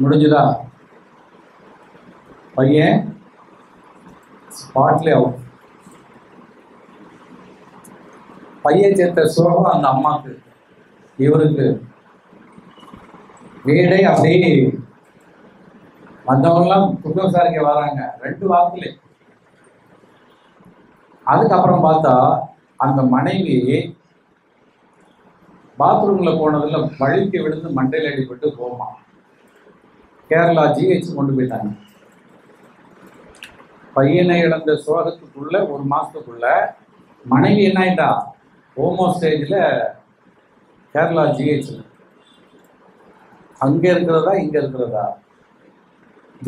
முடிஞ்சுதா? பையன் ஸ்பாட்ல அவுட். பையன் சேர்த்த சோகம் அந்த அம்மாக்கு, இவருக்கு வீடே அப்படியே வந்தவங்கலாம் குற்றம் விசாரிக்க வராங்க 2 வாரத்திலே. அதுக்கப்புறம் பார்த்தா அந்த மனைவி பாத்ரூம்ல போனதுல வழுக்கி விழுந்து மண்டையில் அடிபட்டு போமா. கேரளா ஜிஹெச் கொண்டு போயிட்டாங்க. பையனை இழந்த சோகத்துக்குள்ள 1 மாசத்துக்குள்ள மனைவி என்ன ஆயிட்டா, ஹோமோ ஸ்டேஜ்ல கேரளா ஜிஹெச்ல. அங்க இருக்கிறதா இங்க இருக்கிறதா?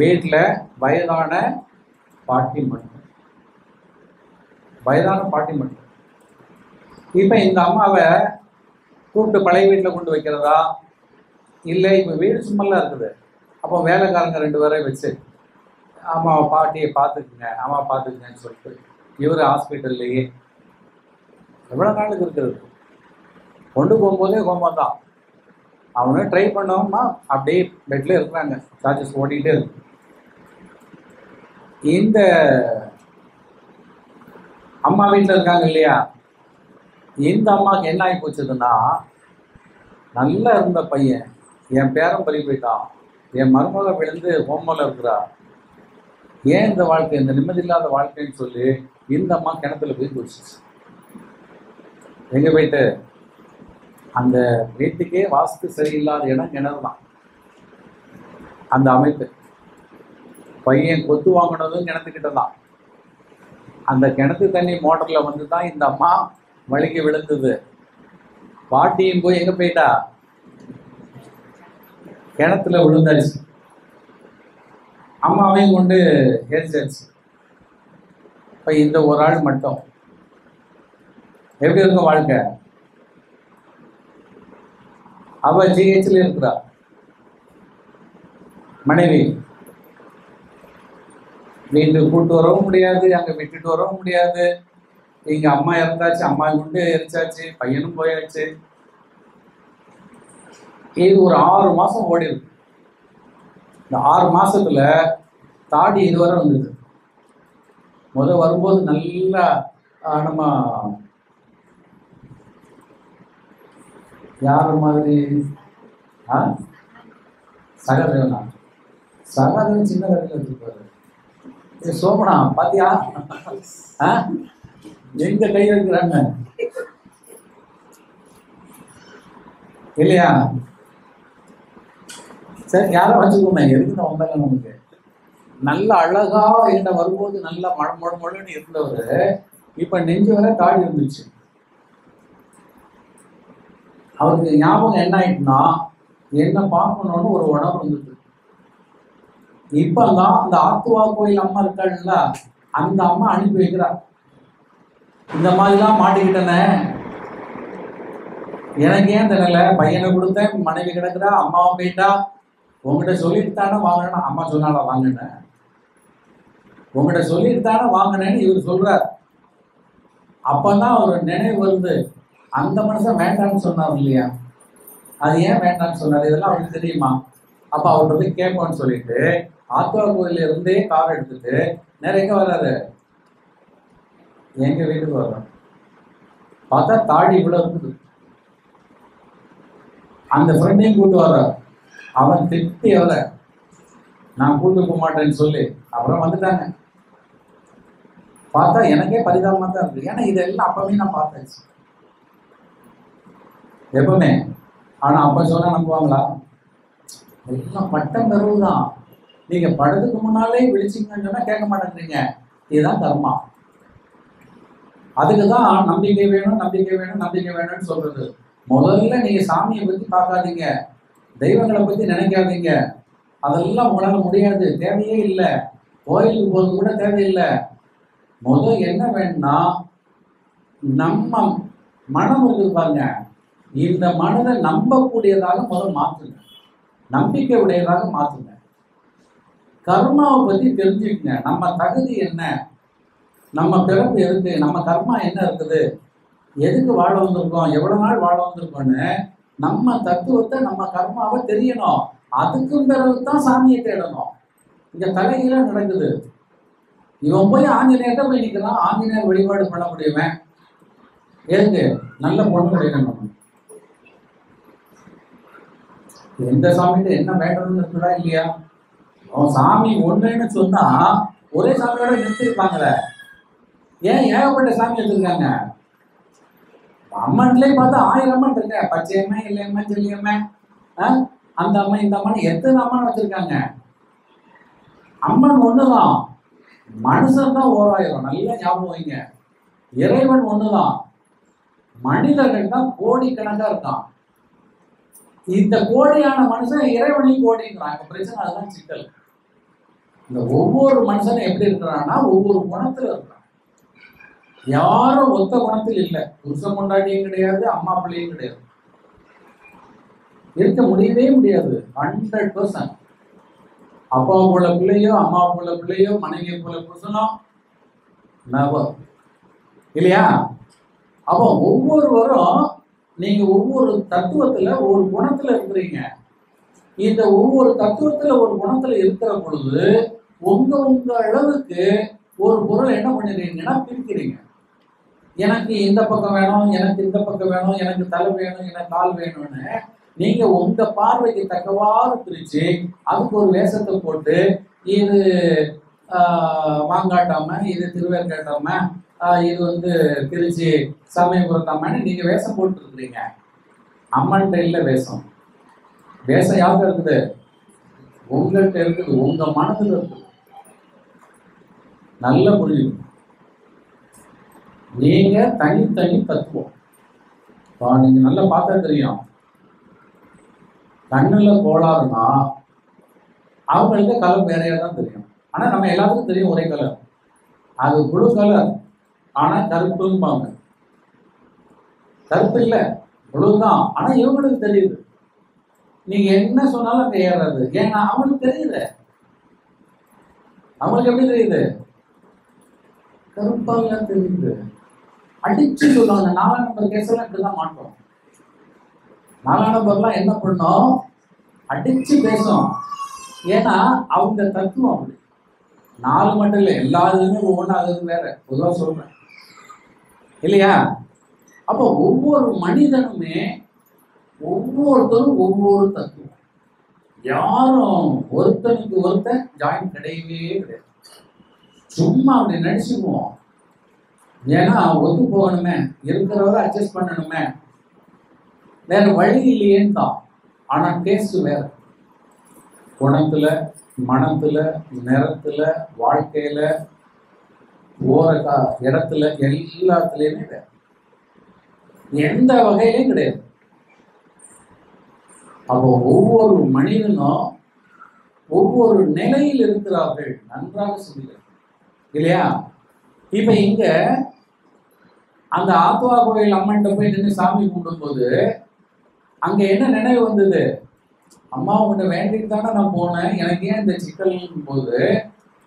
வீட்டில் வயதான பாட்டி மட்டும். இப்ப இந்த அம்மாவை கூப்பிட்டு பழைய வீட்டில் கொண்டு வைக்கிறதா இல்லை? இப்ப வீடு சும்மல்லாம் இருக்குது. அப்போ வேலைக்காரங்க 2 பேரை வச்சு அம்மாவை பாட்டியை பார்த்துக்குங்க, அம்மா பார்த்துக்குங்கன்னு சொல்லிட்டு இவர் ஹாஸ்பிட்டல்லையே எவ்வளோ நாளுக்கு இருக்கிறது. கொண்டு போகும்போதே கோபம் தான். அவனு ட்ரை பண்ணோம்னா அப்படியே பெட்ல இருக்கிறாங்க, சார்ஜஸ் ஓடிக்கிட்டே இருக்கு. இந்த அம்மா வீட்டில் இருக்காங்க இல்லையா, இந்த அம்மாவுக்கு என்ன ஆகி போச்சுதுன்னா, நல்லா இருந்த பையன் என் பேரன் பறி போயிட்டான், என் மருமக விழுந்து ஹோமோல இருக்கிறா, ஏன் இந்த வாழ்க்கை, இந்த நிம்மதி இல்லாத வாழ்க்கைன்னு சொல்லி இந்த அம்மா கிணத்துல போய் குடிச்சிச்சு. எங்க போயிட்டு, அந்த வீட்டுக்கே வாஸ்து சரியில்லாத இடம் கிணறு தான். அந்த அமைப்பு பையன் கொத்து வாங்கினதும் கிணத்துக்கிட்ட தான். அந்த கிணத்து தண்ணி மோட்டர்ல வந்து தான் இந்த அம்மா வலிக்கு விழுந்தது. பாட்டியும் போய் எங்க போயிட்டா, கிணத்துல விழுந்தாச்சு. அம்மாவையும் கொண்டு எரிச்சாச்சு. இப்ப இந்த ஒரு ஆள் மட்டும் எப்படி இருக்கும் வாழ்க்கை? அவ ஜிஹெச்ல இருக்கிறா, மனைவி வீட்டுக்கு கூட்டு வரவும் முடியாது, அங்க விட்டுட்டு வரவும் முடியாது. இங்க அம்மா இறந்தாச்சு, அம்மா கொண்டு எரிச்சாச்சு, பையனும் போயாச்சு. இது ஒரு 6 மாசம் ஓடி இருக்கு. இந்த 6 மாசத்துல தாடி இதுவரை வந்தது. வரும்போது நல்லா நம்ம யார் மாதிரி சகதேவனா, சகதேவன் சின்ன கடையில் வச்சிருப்பாரு. சோமனா பாத்தியா, எங்க கை வைக்கிறாங்க இல்லையா? சரி யாரும் வச்சுக்கோங்க, எதுக்கு நான் உண்மையில நமக்கு நல்ல அழகா என்கிட்ட வரும்போது நல்லா மொழன்னு இருந்தவர் இப்ப நெஞ்சு வர தாடி இருந்துச்சு. அவருக்கு ஞாபகம் என்ன ஆயிட்டுனா என்ன பார்க்கணும்னு ஒரு உணவு இருந்தது. இப்பதான் அந்த ஆத்துவா கோயில் அம்மா இருக்காள்ல, அந்த அம்மா அனுப்பி வைக்கிறார். இந்த மாதிரிலாம் மாட்டிக்கிட்டனே, எனக்கு ஏன் தெரியல, பையனை கொடுத்தேன், மனைவி கிடக்குறா, அம்மாவை போயிட்டா, உங்ககிட்ட சொல்லிட்டு தானே வாங்கினா, அம்மா சொன்னால வாங்கினேன், உங்ககிட்ட சொல்லிட்டு தானே வாங்கினேன்னு இவர் சொல்றார். அப்பதான் ஒரு நினைவு வருது, அந்த மனுஷன் வேண்டாம்னு சொன்னார் இல்லையா, அது ஏன் வேண்டாம்னு சொன்னார், இதெல்லாம் அவருக்கு தெரியுமா? அப்ப அவர்கிட்ட போய் கேட்போம்னு சொல்லிட்டு ஆத்துவா கோயில இருந்தே கார் எடுத்துட்டு நேரம் எங்க வர்றாரு, எங்க வீட்டுக்கு வர்றோம். பார்த்தா தாடி இவ்வளவு இருக்குது. அந்த ஃப்ரெண்டையும் கூட்டு வர்ற, அவன் திட்டி வர, நான் கூட்டு போக மாட்டேன்னு சொல்லி அப்புறம் வந்துட்டாங்க. பார்த்தா எனக்கே பரிதாபமா தான் இருக்கு, ஏன்னா இதெல்லாம் அப்பவே நான் பார்த்தாச்சு எப்பவுமே. ஆனா அப்ப சொன்னா நம்புவாங்களா? எல்லாம் பட்டம் பெறுவதுதான். நீங்க படத்துக்கு முன்னாலே விழிச்சிங்கன்னு சொன்னா கேட்க மாட்டேங்கிறீங்க. இதுதான் கர்மா. அதுக்குதான் நம்பிக்கை வேணும், நம்பிக்கை வேணும், நம்பிக்கை வேணும்னு சொல்றது. முதல்ல நீங்க சாமியை பத்தி பார்க்காதீங்க, தெய்வங்களை பத்தி நினைக்காதீங்க. அதெல்லாம் உங்களால முடியாது, தேவையே இல்லை. கோயிலுக்கு போறது கூட தேவையில்லை. முதல் என்ன வேணும்னா, நம்ம மனம் இருக்குது பாருங்க, இந்த மனதை நம்பக்கூடியதாக முதல் மாத்துங்க, நம்பிக்கை உடையதாக மாத்துங்க. கர்மாவை பத்தி தெரிஞ்சுக்கங்க. நம்ம தகுதி என்ன, நம்ம பிறப்பு எதுக்கு, நம்ம கர்மா என்ன இருக்குது, எதுக்கு வாழ வந்திருக்கோம், எவ்வளவு நாள் வாழ வந்திருக்கோம்னு நம்ம தத்துவத்தை, நம்ம கர்மாவை தெரியணும். அதுக்கும் பிறகுதான் சாமியை தேடணும். இங்க தலைகீழ நடக்குது. இவன் போய் ஆஞ்சநேயர்கிட்ட போய் நிற்கிறான், ஆஞ்சநேயர் வழிபாடு பண்ண முடியுமே, எதுக்கு? நல்ல பொண்ணு கிடைக்கணும். எந்த சாமிகிட்ட என்ன வேண்டணும்னு இருக்குதா இல்லையா? அவன் சாமி ஒண்ணுன்னு சொன்னா ஒரே சாமியோட நிறுத்திருப்பாங்களே, ஏன் ஏகப்பட்ட சாமி வச்சிருக்காங்க? அம்மன்லயே பார்த்தா 1000 அம்மன் இருக்க, பச்சையம்மா, இல்லையம்மா, செல்லியம்மா, அந்த அம்மன், இந்த அம்மன், எத்தனை அம்மன் வச்சிருக்காங்க? அம்மன் ஒண்ணுதான், மனுஷன் தான் 1000. நல்லா ஞாபகம் வைங்க. இறைவன் ஒண்ணுதான், மனிதர்கள் தான் கோடிக்கணக்கா இருக்கான். இந்த கோடியான மனுஷன் இறைவனையும் கோடிங்கிறாங்க. பிரச்சனை அதுதான் சிக்கல். இந்த ஒவ்வொரு மனுஷனும் எப்படி இருக்கிறான்னா ஒவ்வொரு குணத்துல இருக்கிறான். யாரும் ஒத்த குணத்தில் இல்லை. புருஷன் கொண்டாடியும் கிடையாது, அம்மா பிள்ளையும் கிடையாது, இருக்க முடியவே முடியாது. 100%. அப்பா போல பிள்ளையோ, அம்மா போல பிள்ளையோ, மனைவியை போல புருஷனோ நவர் இல்லையா? அப்போ ஒவ்வொருவரும் நீங்க ஒவ்வொரு தத்துவத்துல ஒரு குணத்துல இருக்கிறீங்க. இந்த ஒவ்வொரு தத்துவத்துல ஒரு குணத்துல இருக்கிற பொழுது உங்க அளவுக்கு ஒரு பொருள் என்ன பண்ணிடுறீங்கன்னா பிரிக்கிறீங்க. எனக்கு இந்த பக்கம் வேணும், எனக்கு இந்த பக்கம் வேணும், எனக்கு தலை வேணும், எனக்கு கால் வேணும்னு நீங்க உங்க பார்வைக்கு தக்கவாறு பிரிச்சு அதுக்கு ஒரு வேஷத்தை போட்டு, இது மாங்காட்டாம, இது திருவேற்காட்டாம, இது திருச்சி சமயபுரத்தாமன்னு நீங்க வேஷம் போட்டு இருக்கிறீங்க. அம்மன்கிட்ட இல்ல வேஷம். வேஷம் யாருக்கு இருக்குது? உங்கள்கிட்ட இருக்குது, உங்க மனதில் இருக்குது. நல்ல புரியும். நீங்க தனித்தனி தத்துவம். நீங்க நல்லா பார்த்தா தெரியும், கண்ணுல கோளாறுனா அவங்களுக்கு கலர் வேறையா தான் தெரியும். ஆனா நம்ம எல்லாத்துக்கும் தெரியும் ஒரே கலர், அது ப்ளூ கலர். ஆனா கருப்பும்பாங்க, கருப்பு இல்லை ப்ளூ தான். ஆனா இவங்களுக்கு தெரியுது, நீங்க என்ன சொன்னாலும் அங்க ஏறாது. ஏன்னா அவங்களுக்கு தெரியுது. அவங்களுக்கு எப்படி தெரியுது? கருப்பாக தெரியுது. அடிச்சு சொல்லுவாங்க. 4 நம்பர் கேஸ் எல்லாம் இப்படிதான் மாட்டோம். 4 நம்பர்லாம் என்ன பண்ணோம்? அடிச்சு பேசும். ஏன்னா அவங்க தத்துவம் அப்படி. 4 மட்டும் இல்லை, எல்லா இதுலையுமே ஒவ்வொன்றும் அது வேற. பொதுவாக சொல்றேன் இல்லையா? அப்போ ஒவ்வொரு மனிதனுமே ஒவ்வொருத்தரும் ஒவ்வொரு தத்துவம். யாரும் ஒருத்தனுக்கு ஒருத்தன் ஜாயின் கிடையவே கிடையாது. சும்மா அப்படி நடிச்சுக்குவோம். ஏன்னா ஒத்து போகணுமே, இருக்கிறவரை அட்ஜஸ்ட் பண்ணணுமே, வேற வழி இல்லையேன்னு தான். ஆனா டேஸ்ட் வேற. குணத்துல, மனத்துல, நிறத்துல, வாழ்க்கையில, போற இடத்துல, எல்லாத்துலயுமே வேற. எந்த வகையிலையும் கிடையாது. அப்போ ஒவ்வொரு மனிதனும் ஒவ்வொரு நிலையில் இருக்கிறார்கள். நன்றாக சொல்லுங்க இல்லையா? இப்ப இங்க அந்த ஆத்வா கோயில் அம்மன்கிட்ட போய் நின்று சாமி கும்பிடும் போது அங்க என்ன நினைவு வந்தது? அம்மா உன்னை வேண்டிட்டு தானே நான் போனேன், எனக்கு ஏன் இந்த சிக்கல் போது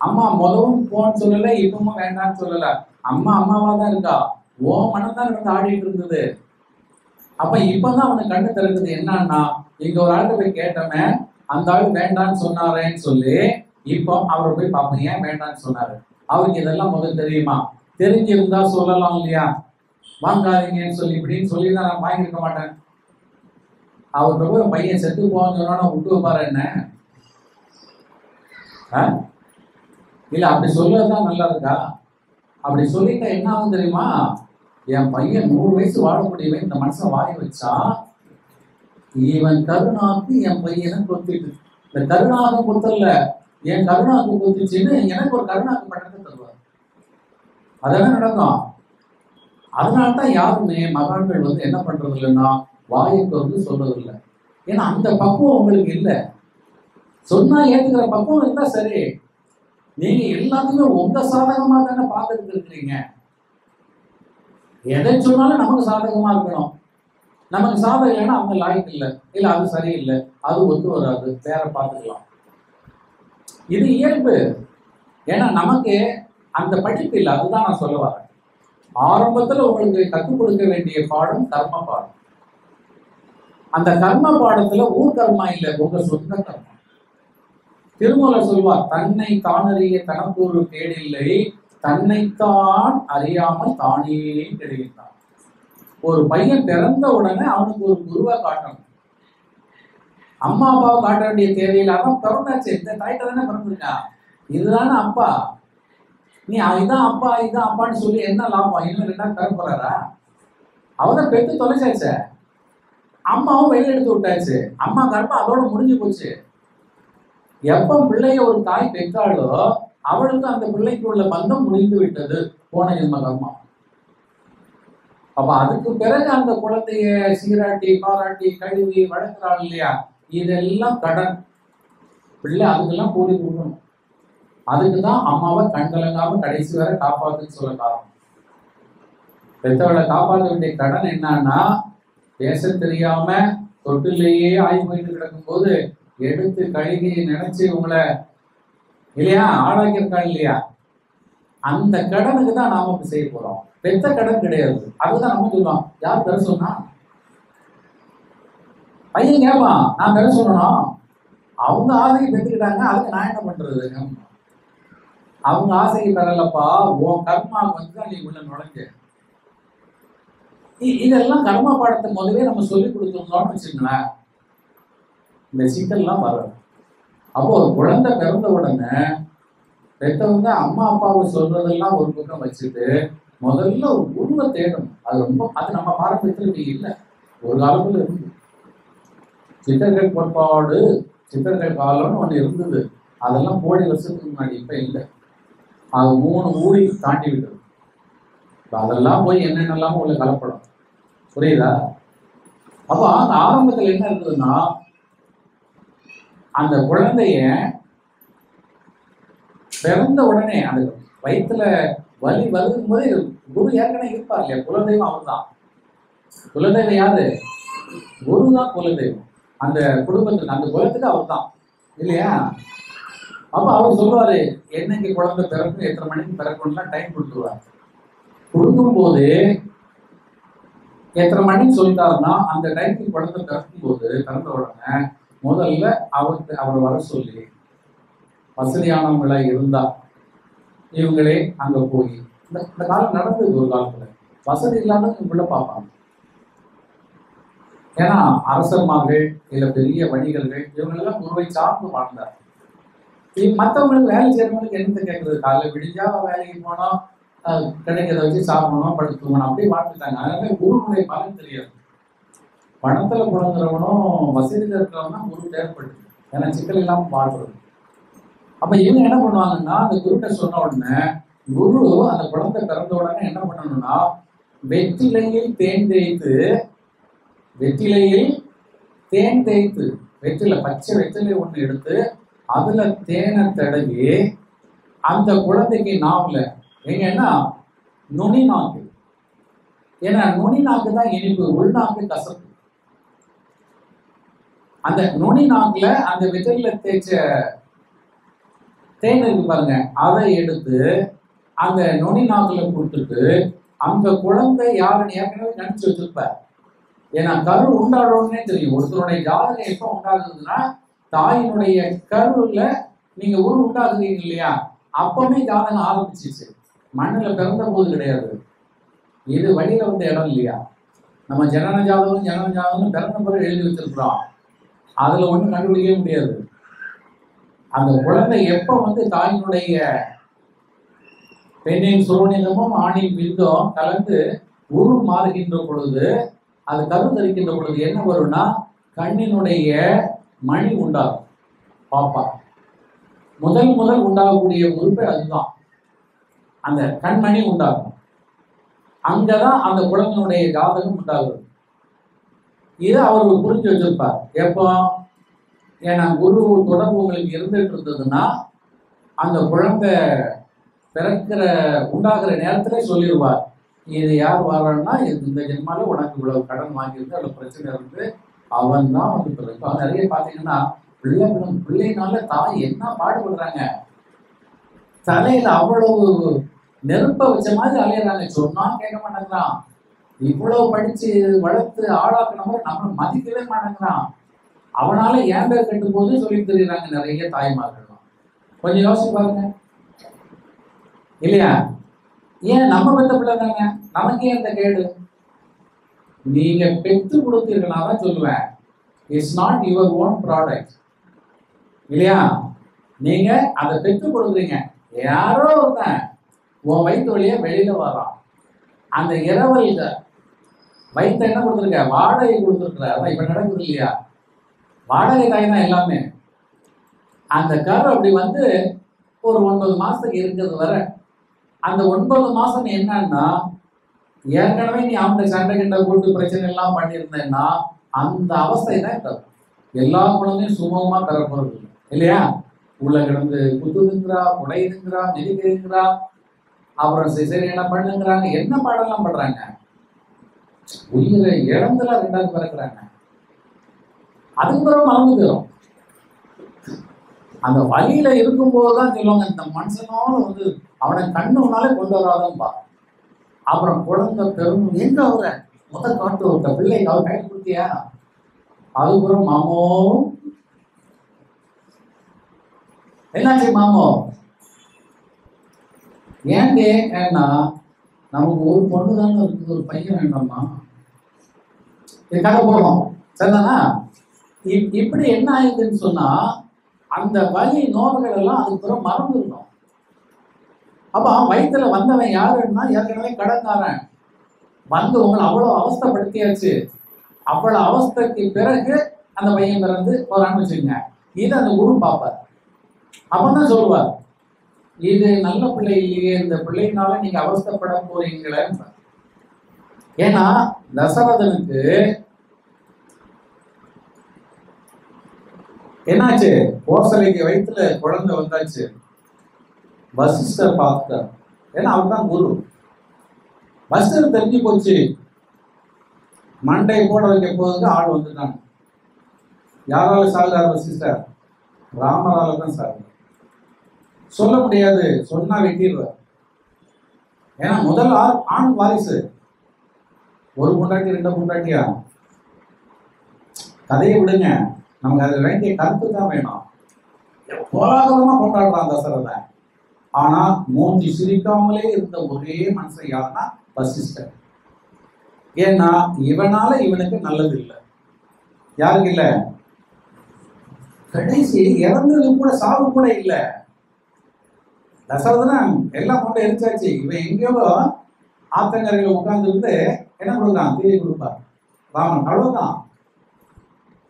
அம்மா முதலும் போன்னு சொல்லல, இப்பவும் வேண்டான்னு சொல்லல. அம்மா அம்மாவா தான் இருக்கா, ஓ மனம் தான் இருந்து ஆடிட்டு இருந்தது. அப்ப இப்பதான் அவனுக்கு கண்ணு திறக்குது. என்னன்னா, இங்க ஒரு ஆள்கிட்ட போய் கேட்டோமே, அந்த ஆள் வேண்டான்னு சொன்னாரேன்னு சொல்லி இப்போ அவரை போய் பார்ப்போம், ஏன் வேண்டான்னு சொன்னாரு. அவருக்கு இதெல்லாம் முதல் தெரியுமா? தெரிஞ்சிருந்தா சொல்லலாம் இல்லையா? வாங்காதீங்கன்னு சொல்லி இப்படின்னு சொல்லி தான் நான் வாங்கியிருக்க மாட்டேன். அவர்கிட்ட போய் பையன் செத்து போவான்னு சொன்னா விட்டு வைப்பாரு என்ன? இல்ல அப்படி சொல்லதான் நல்லா இருக்கா? அப்படி சொல்லிட்டா என்ன ஆகும் தெரியுமா? என் பையன் 100 வயசு வாழக்கூடியவன், இந்த மனுஷன் வாய வச்சா இவன் கருணாக்கு என் பையனை கொத்திட்டு, இந்த கருணாக கொத்தல, என் கருணாக்கு கொத்துச்சுன்னு எனக்கு ஒரு கருணாக்கு பட்டத்தை தருவார். அதெல்லாம் நடக்கும். அதனால்தான் யாருமே மகான்கள் என்ன பண்றது இல்லைன்னா வாய்க்கு சொல்றது இல்லை. ஏன்னா அந்த பக்குவம் உங்களுக்கு இல்லை. சொன்னா ஏத்துக்கிற பக்குவம் இருந்தா சரி. நீங்க எல்லாத்தையுமே உங்க சாதகமா தானே பார்த்துட்டு இருக்கிறீங்க. எதை சொன்னாலும் நமக்கு சாதகமா இருக்கணும். நமக்கு சாதகம் இல்லைன்னா அவங்க லாய்க்கு இல்லை, இல்ல அது சரியில்லை, அது ஒத்து வராது, வேற பார்த்துக்கலாம். இது இயல்பு. ஏன்னா நமக்கு அந்த படிப்பு இல்லை. அதுதான் நான் சொல்ல வரேன். ஆரம்பத்துல உங்களுக்கு கற்றுக் கொடுக்க வேண்டிய பாடம் கர்ம பாடம். அந்த கர்ம பாடத்துல ஊர் கர்மா இல்லை, உங்க சொந்த கர்மா. திருமூலர் சொல்வார், தன்னை தானறிய தனக்கு ஒரு கேடில்லை, தன்னைத்தான் அறியாமல் தானே கெடுகின்றான். ஒரு பையன் பிறந்த உடனே அவனுக்கு ஒரு குருவை காட்டணும். அம்மா அப்பாவை காட்ட வேண்டிய தேவையில்லை. அதான் பிறந்தாச்சு, இந்த தாய்ட்ட தானே பிறந்திருக்கான், இதுதானே அப்பா. நீ இதான் அப்பா இதான் அப்பான்னு சொல்லி என்ன லாபம்? இன்னும் 2 நாள் பிற போறாரா? அவதான் பெற்று தொலைச்சாச்சு. அம்மாவும் வெளியே எடுத்து விட்டாச்சு. அம்மா கர்ப்பம் அதோட முடிஞ்சு போச்சு. எப்ப பிள்ளைய ஒரு தாய் பெற்றாலோ அவளுக்கு அந்த பிள்ளைக்கு உள்ள பந்தம் முடிந்து விட்டது, போன ஜென்ம கர்மா. அப்ப அதுக்கு பிறகு அந்த குழந்தைய சீராட்டி பாராட்டி கழுவி வளர்க்கிறாள் இல்லையா, இதெல்லாம் கடன். பிள்ளை அதுக்கெல்லாம் கூடி கொடுக்கணும். அதுக்குதான் அம்மாவை கண்கலங்காம கடைசி வரை காப்பாத்துன்னு சொல்ல காரணம். பெற்றவளை காப்பாற்ற வேண்டிய கடன் என்னன்னா, பேச தெரியாம தொட்டிலேயே ஆய் போயிட்டு கிடக்கும் போது எடுத்து கழுகி நினைச்சு உங்களை இல்லையா ஆளாக்கியிருக்கா இல்லையா, அந்த கடனுக்கு தான் நாம செய்ய போறோம். பெத்த கடன் கிடையாது. அதுதான் நம்ம சொல்லுவோம். யார் பெற சொன்னா? பையன் கேட்பான், நான் பெற சொல்லணும். அவங்க ஆசைக்கு பெற்றுக்கிட்டாங்க, அதுக்கு நான் என்ன பண்றது? அவங்க ஆசைக்கு பெறலப்பா, உன் கர்மா தான் நீ உள்ள நுழைஞ்ச. இதெல்லாம் கர்மா பாடத்தை முதலே நம்ம சொல்லி கொடுத்துருந்தோம்னு வச்சுங்களேன், இந்த சிக்கல்லாம் வரும். அப்போ ஒரு குழந்தை பிறந்த உடனே பெற்றவங்க அம்மா அப்பாவை சொல்றதெல்லாம் ஒரு பக்கம் வச்சுட்டு முதல்ல ஒரு குருவை தேடணும். அது நம்ம பாரம்பரியத்துல இல்லை. ஒரு காலத்துல இருந்து சித்தர்கள் கோட்பாடு, சித்தர்கள் காலம்னு ஒண்ணு இருந்தது. அதெல்லாம் கோடி வருஷத்துக்கு முன்னாடி, இப்ப இல்லை. அது 3 ஊழி தாண்டி விட்டது. அதெல்லாம் போய் என்னென்னலாமோ உள்ள கலப்படும். புரியுதா? அப்போ அந்த ஆரம்பத்துல என்ன இருந்ததுன்னா, அந்த குழந்தைய பிறந்த உடனே அந்த வயிற்றுல வலி வருதும் போது குரு ஏற்கனவே இருப்பார் இல்லையா, குலதெய்வம் அவர் தான். குலதெய்வம் யாரு? குரு தான் குலதெய்வம். அந்த குடும்பத்துக்கு அந்த குலத்துக்கு அவர் தான் இல்லையா. அப்ப அவர் சொல்லுவாரு, என்னைக்கு குழந்தை பிறக்கும், எத்தனை மணிக்கு பிறக்கணும்லாம் டைம் கொடுத்துருவாரு. கொடுக்கும் போது எத்தனை மணிக்கு சொல்லிட்டாருன்னா, அந்த டைமுக்கு குழந்தை பிறக்கும் போது பிறந்த உடனே முதல்ல அவரை வர சொல்லி, வசதியானவங்களா இருந்தா இவங்களே அங்க போய், இந்த காலம் நடந்தது. ஒரு காலத்துல வசதி இல்லாம இவங்கள பார்ப்பாங்க. ஏன்னா அரசர்மார்கள் இல்ல பெரிய வணிகர்கள் இவங்களெல்லாம் குருவை சார்ந்து வாழ்ந்தார். மற்றவங்களுக்கு வேலை செய்யறவங்களுக்கு என்னத்தை கேட்கறது? காலைல விடிஞ்சா வேலைக்கு போனோம், கிடைக்கிறத வச்சு சாப்பிடணும், படுத்துக்கணும், அப்படியே வாழ்ந்துட்டாங்க. அதனால குருனுடைய பலன் தெரியாது. பணத்துல புழங்குறவனும் வசதியில் இருக்கிறவனும் குரு தேவைப்படுது. ஏன்னா சிக்கல் இல்லாம வாழ்றது. அப்ப இவங்க என்ன பண்ணுவாங்கன்னா, அந்த குருட்ட சொன்ன உடனே குரு அந்த குழந்தை பிறந்த உடனே என்ன பண்ணணும்னா, வெற்றிலையில் தேன் தேய்த்து, வெற்றிலையில் தேன் தேய்த்து, வெற்றிலை பச்சை வெற்றிலை ஒண்ணு எடுத்து அதுல தேனை தடவி அந்த குழந்தைக்கு நாவல எங்கன்னா நுனி நாக்கு, ஏன்னா நுனி நாக்கு தான் இனிப்பு, உள்நாக்கு கசப்பு. அந்த நுனி நாக்குல அந்த வெற்றில தேய்ச்ச தேன் இருக்கு பாருங்க, அதை எடுத்து அந்த நுனி நாக்குல கொடுத்துட்டு அந்த குழந்தை யாருன்னு ஏற்கனவே நினைச்சு வச்சிருப்ப. ஏன்னா கரு உண்டாடுறோன்னே தெரியும். ஒருத்தருடைய ஜாதகம் எப்ப உண்டாகுதுன்னா, தாயினுடைய கருவுல நீங்க உண்டாகுறீங்க இல்லையா, அப்பவே ஜாதகம் ஆரம்பிச்சிச்சு. மண்ணுல பிறந்த போது கிடையாது. இது வழியில வந்த இடம் இல்லையா. நம்ம ஜனன ஜாதகம் பிறந்த பிறகு எழுதி வச்சிருக்கிறோம். அதுல ஒண்ணும் கண்டுபிடிக்கவே முடியாது. அந்த குழந்தை எப்ப தாயினுடைய பெண்ணின் சுரோனிதமும் ஆணின் விந்தும் கலந்து மாறுகின்ற பொழுது, அது கருத்தரிக்கின்ற பொழுது என்ன வரும்னா, கண்ணினுடைய மணி உண்டாகும். பாப்பா முதல் உண்டாகக்கூடிய உறுப்பு அதுதான், அந்த கண்மணி உண்டாகும். அங்கதான் அந்த குழந்தையினுடைய ஜாதகம் உண்டாகுது. இதை அவர் புரிஞ்சு வச்சிருப்பார். எப்போ, ஏன்னா குரு தொடர்பு உங்களுக்கு இருந்துட்டு இருந்ததுன்னா, அந்த குழந்தை பிறக்கிற உண்டாகிற நேரத்துல சொல்லிடுவார், இது யார் வர்றான்னா, இந்த ஜென்மால உனக்கு இவ்வளவு கடன் வாங்கியிருந்து அவ்வளவு பிரச்சனை இருந்து அவன் தான் பிறகு. நிறைய பாத்தீங்கன்னா பிள்ளைனால தாய் என்ன பாடுபடுறாங்க, தலையில அவ்வளவு நெருப்ப வச்ச மாதிரி அலையிறாங்க. சொன்னா கேட்க மாட்டேங்கிறான். இவ்வளவு படிச்சு வளர்த்து ஆளாக்குனவரை நம்ம மதிக்கவே மாட்டேங்கிறான். அவனால ஏன் பேர் கட்டும் போது சொல்லி தெரியுறாங்க நிறைய தாய்மார்கள். கொஞ்சம் யோசிச்சு பாருங்க இல்லையா. ஏன் நம்ம பெற்ற பிள்ளை தாங்க, நமக்கு ஏன் இந்த கேடு? நீங்க பெற்று கொடுத்தீர்களா தான் சொல்லுவேன், it's not your own product இல்லையா. நீங்க அதை பெற்று கொடுக்குறீங்க. யாரோ ஒருத்தன் உன் வயிற்று வழியா வெளியில வரான். அந்த இரவல் வயிற்ற என்ன கொடுத்துருக்க, வாடகை கொடுத்துருக்குற. அதான் இப்ப நடக்குது இல்லையா, வாடகை தாய் தான் எல்லாமே. அந்த கரு அப்படி ஒரு 9 மாசத்துக்கு இருக்கிறது வர, அந்த 9 மாசம் என்னன்னா, ஏற்கனவே நீ அவனுடைய சண்டை கிண்ட போட்டு பிரச்சனை எல்லாம் பண்ணியிருந்தேன்னா அந்த அவஸ்தை தான் தரும். எல்லா குழந்தையும் சுமூகமா பெறப்போறது இல்லையா. உள்ள கிடந்து குத்துதுங்கிறா, உடையுதுங்கிறா, மிதிக்குதுங்கிறா, அப்புறம் சிசேரியனா பண்ணுங்கிறாங்க, என்ன பாடெல்லாம் பண்றாங்க. உயிரை இழந்துலாம் 2வது பிறக்கிறாங்க. அதுக்கு பிறகு மறந்து போயிடும். அந்த வழியில இருக்கும் போதுதான் சொல்லுவாங்க, இந்த மனுஷனோட அவனை கண்ணுனாலே கொண்டு வராதன்பா. அப்புறம் குழந்தை பெரும் எங்க அவர முதல் காட்டு விட்ட பிள்ளைக்கு அவர் கையில் கொடுத்தியா, அதுக்கப்புறம் மாமோ என்னாச்சு மாமோ ஏன்டே, ஏன்னா நமக்கு ஒரு பொண்ணு தானே இருக்குது, ஒரு பையன் வேண்டாமா, இது கதை போடும் சரிதானா. இப்படி என்ன ஆயிடுதுன்னு சொன்னா, அந்த வலி நோய்கள் எல்லாம் அதுக்கப்புறம் மறந்துடணும். அப்ப வயிற்றுல வந்தவன் யாருன்னா, ஏற்கனவே கடன்காரன் உங்களை அவ்வளவு அவஸ்தைப்படுத்தியாச்சு. அவ்வளவு அவஸ்தைக்கு பிறகு அந்த பையன் பிறந்து போறான்னு வச்சுக்கோங்க. இது அந்த குரு பார்ப்பார். அப்பதான் சொல்லுவார், இது நல்ல பிள்ளை இல்லையே, இந்த பிள்ளைனால நீங்க அவஸ்தைப்பட போறீங்களே. ஏன்னா தசரதனுக்கு என்னாச்சு, கோசலைக்கு வயிற்றுல குழந்தை வந்தாச்சு. வசிஷ்டர் பார்த்தார், ஏன்னா அவர் தான் குரு. வசிஷ்டர் தெரிஞ்சு போச்சு, மண்டை போட வைக்க போதுக்கு ஆள் வந்துட்டாங்க. யாரால சாகுறார் வசிஷ்டர்? ராமரால தான் சாகுறார். சொல்ல முடியாது, சொன்னா வெட்டிடுவார். ஏன்னா முதல் ஆண் வாரிசு. ஒரு பொண்டாட்டி 2 பொண்டாட்டியா, கதையை விடுங்க, நமக்கு அது வேண்டிய கருத்து தான் வேணும். கோலாகலமா கொண்டாடுறான் தசரதன். ஆனா மூஞ்சி சிரிக்காமலே இருந்த ஒரே மனுஷன் யாருன்னா வசிஷ்டர். ஏன்னா இவனால இவனுக்கு நல்லது இல்லை. யாருக்கு இல்ல? கடைசி இறந்தது கூட சாவு கூட இல்ல. தசரதன் எல்லாம் கொண்டு எரிச்சாச்சு. இவன் எங்கேயோ ஆத்தங்கரையில உட்கார்ந்து இருந்து என்ன கொடுக்குறான், தீயை கொடுப்பார் ராமன். அவ்வளவுதான்.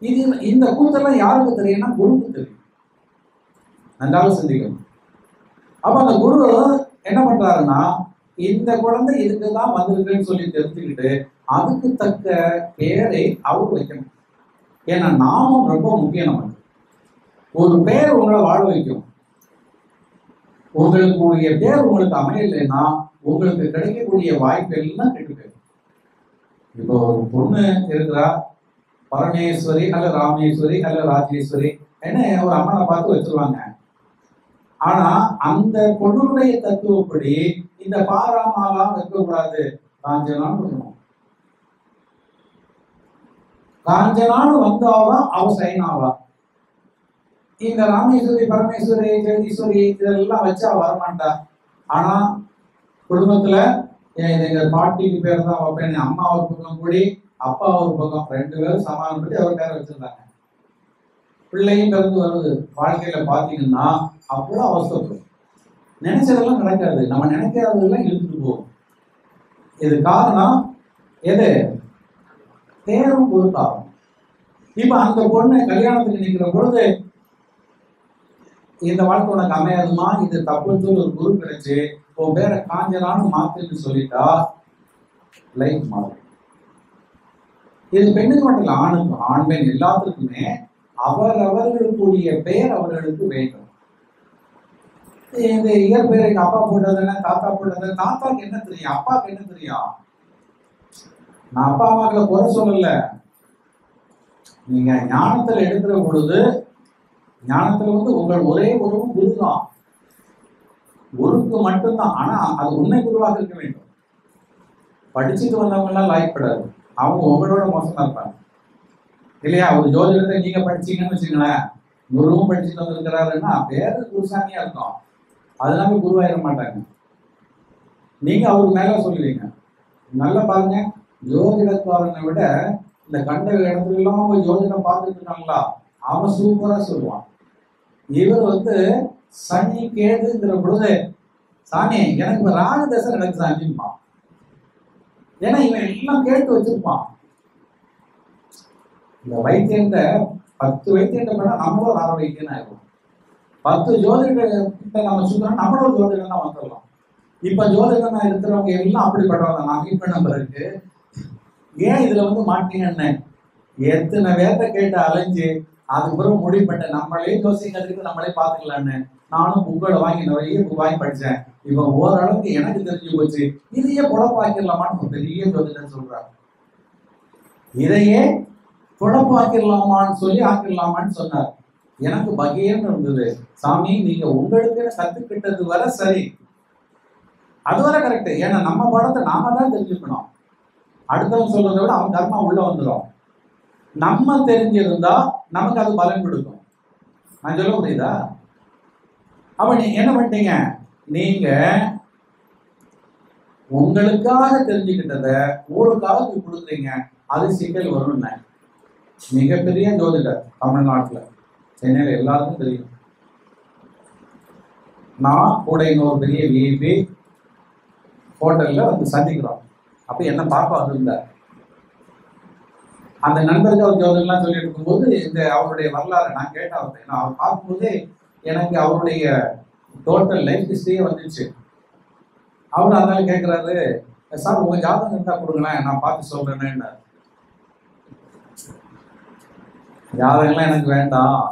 இது இந்த கூத்தெல்லாம் யாருக்கு தெரியும்னா குருக்கு தெரியும். நன்றாக சிந்திக்கணும். அப்ப அந்த குரு என்ன பண்றாருன்னா, இந்த குழந்தை இதுக்குதான் வந்திருக்குன்னு சொல்லி தெரிஞ்சுக்கிட்டு அதுக்கு தக்க பேரை அவர் வைக்கணும். ஏன்னா நாமும் ரொம்ப முக்கியம். நமக்கு ஒரு பேர் உங்களை வாழ வைக்கும். உங்களுக்கு பேர் உங்களுக்கு அமையலைன்னா உங்களுக்கு கிடைக்கக்கூடிய வாய்ப்பு எல்லாம் கெட்டு போயிடும். இப்போ ஒரு பொண்ணு இருக்கிறா, பரமேஸ்வரி அல்ல ராமேஸ்வரி அல்ல ராஜேஸ்வரி என்ன ஒரு அம்மனை பார்த்து வச்சிருவாங்க. ஆனா அந்த பொண்ணுடைய தத்துவப்படி இந்த பாராமாலாம் இருக்கக்கூடாது, காஞ்சனான்னு இருக்கணும். காஞ்சனான்னு வந்தாதான் அவ சைனாவா. இந்த ராமேஸ்வரி பரமேஸ்வரி ஜெகதீஸ்வரி இதெல்லாம் வச்சா வரமாட்டா. ஆனா குடும்பத்துல எங்க பாட்டிக்கு பேர் தான் வைப்பேன். அம்மா ஒரு பக்கம் கூடி அப்பா ஒரு பக்கம் 2 பேரும் சமாளப்படி அவர் பேரை வச்சிருந்தாங்க. பிள்ளையும் பிறந்து வருது. வாழ்க்கையில பாத்தீங்கன்னா அவ்வளவு அவசரப்படும். நினைச்சதெல்லாம் நடக்காது. நம்ம நினைக்காததெல்லாம் இழுத்துட்டு போகும். இது காரணம் எது? தேரும் ஒரு காரணம். இப்ப அந்த பொண்ணு கல்யாணத்துக்கு நிக்கிற பொழுது இந்த வாழ்க்கை உனக்கு அமையாதுமா, இது தப்புன்னு சொல்லி ஒரு குரு கிடைச்சு உன் பேரை காஞ்சனான்னு மாத்துன்னு சொல்லிட்டா லைஃப் மாறும். இது பெண்ணுக்கு மட்டும் இல்லை, ஆணுக்கும். ஆண் பெண் எல்லாத்துக்குமே அவர்களுக்குரிய பெயர் அவர்களுக்கு வேண்டும். இந்த இயற்பெயருக்கு அப்பா போட்டதுன்னா தாத்தா போட்டது. தாத்தாக்கு என்ன தெரியும், அப்பாவுக்கு என்ன தெரியும்? நான் அப்பா அம்மாக்களை குறை சொல்லல. நீங்க ஞானத்துல எடுக்கிற பொழுது ஞானத்துல உங்கள் ஒரே உறவு குருதான். குருக்கு மட்டும்தான். ஆனா அது உண்மை குருவாக இருக்க வேண்டும். படிச்சுட்டு வந்தவங்க எல்லாம் லாய்க்கப்படாது. அவங்க உங்களோட மோசமா இருப்பாங்க இல்லையா? ஒரு ஜோதிடத்தை நீங்க படிச்சீங்கன்னு வச்சுங்களேன், குருவும் படிச்சுட்டு வந்திருக்கிறாருன்னா பேரு குருசாமியா இருக்கும். அதனால குருவாயிட மாட்டாங்க. நீங்க அவருக்கு மேல சொல்லுவீங்க. நல்லா பாருங்க, ஜோதிடக்காரனை விட இந்த கண்ட இடத்துல எல்லாம் போய் ஜோதிடம் பார்த்துட்டு இருக்காங்களா, அவன் சூப்பரா சொல்லுவான். இவர் சனி கேதுங்கிற பொழுது, சாமி எனக்கு ராகு தசை நடக்குது சாமிப்பான். ஏன்னா இவன் எல்லாம் கேட்டு வச்சிருப்பான். இந்த வைத்தியன்ற 10 வைத்தியத்தை பண்ணா நம்மளும் ஆறு வைத்தியம் ஆகும். 10 ஜோதிட நம்ம சொல்றோம், நம்மளும் ஜோதிடம் தான் வந்துடலாம். இப்ப ஜோதிடம் இருக்கிறவங்க எல்லாம் அப்படிப்படுறாங்க. நான் மீட் பண்ண பிறகு ஏன் இதுல மாட்டீங்கன்னு எத்தனை வேத்த கேட்டு அலைஞ்சு அதுக்கப்புறம் முடிவு பண்ணேன், நம்மளே ஜோசியம் கற்றுக்கிட்டு நம்மளே பார்த்துக்கலான்னு. நானும் புக்கோட வாங்கி நிறைய புக் வாங்கி படித்தேன். இப்போ ஓரளவுக்கு எனக்கு தெரிஞ்சு போச்சு. இதையே பொழப்பாக்கிடலாமான்னு ஒரு பெரிய ஜோதிடர் சொல்றாங்க. இதையே பொழப்பாக்கிடலாமான்னு சொல்லி ஆக்கிடலாமான்னு சொன்னார். எனக்கு பகையன்னு இருந்தது. சாமி நீங்க உங்களுக்கு கத்துக்கிட்டது வர சரி, அது வர கரெக்ட். ஏன்னா நம்ம படத்தை நாம தான் தெரிஞ்சுக்கணும். அடுத்தவன் சொல்றதை விட அவன் கர்மா உள்ள வந்துடும். நம்ம தெரிஞ்சிருந்தா நமக்கு அது பலன் கொடுக்கும். நான் சொல்ல முடியுதா? அப்ப நீங்க என்ன பண்ணிட்டீங்க, நீங்க உங்களுக்காக தெரிஞ்சுக்கிட்டத ஊருக்காக கொடுக்குறீங்க. அது சிக்கல் வரும்னு மிகப்பெரிய ஜோதிடர் தமிழ்நாட்டுல சென்னையில எல்லாருக்கும் தெரியும். நான் கூட இன்னொரு பெரிய விஐபி ஹோட்டல்ல சந்திக்கிறோம். அப்ப என்ன பாப்பா வந்திருந்தார். அந்த நண்பருக்கு அவர் ஜோதிடம்லாம் சொல்லிட்டு இருக்கும்போது இந்த அவருடைய வரலாறு நான் கேட்டேன். அவர் பார்க்கும்போதே எனக்கு அவருடைய டோட்டல் லைஃப் ஹிஸ்டரியே வந்துச்சு. அவர் அதனால கேட்கிறாரு, சார் உங்க ஜாதகம் இருந்தா கொடுங்களேன், நான் பார்த்து சொல்றேன்னு. ஜாதகம்லாம் எனக்கு வேண்டாம்.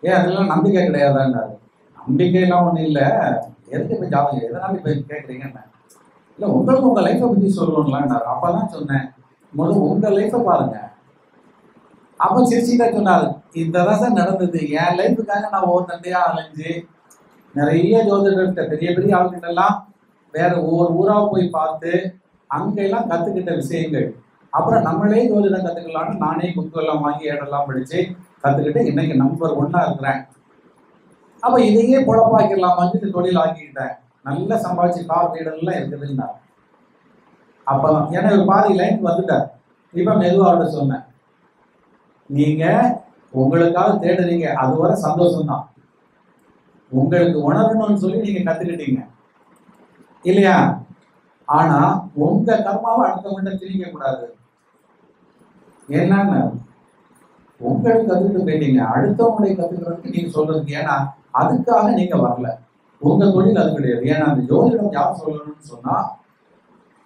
ஏன் அதெல்லாம் நம்பிக்கை கிடையாதான்னாரு. நம்பிக்கையெல்லாம் ஒன்றும் இல்லை, எதுக்கு இப்போ ஜாதகம் எதனால இப்போ கேட்குறீங்கன்னு. இல்லை உங்களுக்கு உங்கள் லைஃப்பை பற்றி சொல்லணும்லான்னாரு. அப்போ தான் சொன்னேன், முதல்ல உங்கள் லைஃப்பை பாருங்க. அப்போ சிரிச்சுட்டா சொன்னார், இந்த தான் சார் நடந்தது. என் லைஃபுக்காக நான் ஒவ்வொரு தண்டையா அலைஞ்சு நிறைய ஜோதிடர்கிட்ட பெரிய பெரிய ஆளுகிட்ட எல்லாம் வேற ஒவ்வொரு ஊரா போய் பார்த்து அங்கெல்லாம் கற்றுக்கிட்ட விஷயங்கள். அப்புறம் நம்மளே ஜோதிடம் கற்றுக்கலான்னு நானே புக்கெல்லாம் வாங்கி ஏடெல்லாம் படித்து கற்றுக்கிட்டு இன்னைக்கு நம்பர் 1 இருக்கிறேன். அப்போ இதையே பொழப்பாக்கிடலாமான்னு தொழில் ஆக்கிக்கிட்டேன். நல்லா சம்பாதிச்சு கார் வீடெல்லாம் இருக்குதுன்னா. அப்போ எனக்கு பாதி லைனுக்கு வந்துட்டார். இப்போ மெதுவாக அவர்கிட்ட சொன்னேன், நீங்க உங்களுக்காக தேடுறீங்க, அது வர சந்தோஷம்தான். உங்களுக்கு உணரணும்னு சொல்லி நீங்க கத்துக்கிட்டீங்க இல்லையா? ஆனா உங்க கர்மாவை அடுத்தவங்க திணிக்க கூடாது. என்னன்னு உங்களுக்கு கத்துக்கிட்டு போயிட்டீங்க, அடுத்தவங்களுடைய கத்துக்கிறதுக்கு நீங்க சொல்றதுக்கு. ஏன்னா அதுக்காக நீங்க வரல, உங்க தொழில் அது கிடையாது. ஏன்னா அந்த ஜோதிடம் யார் சொல்லணும்னு சொன்னா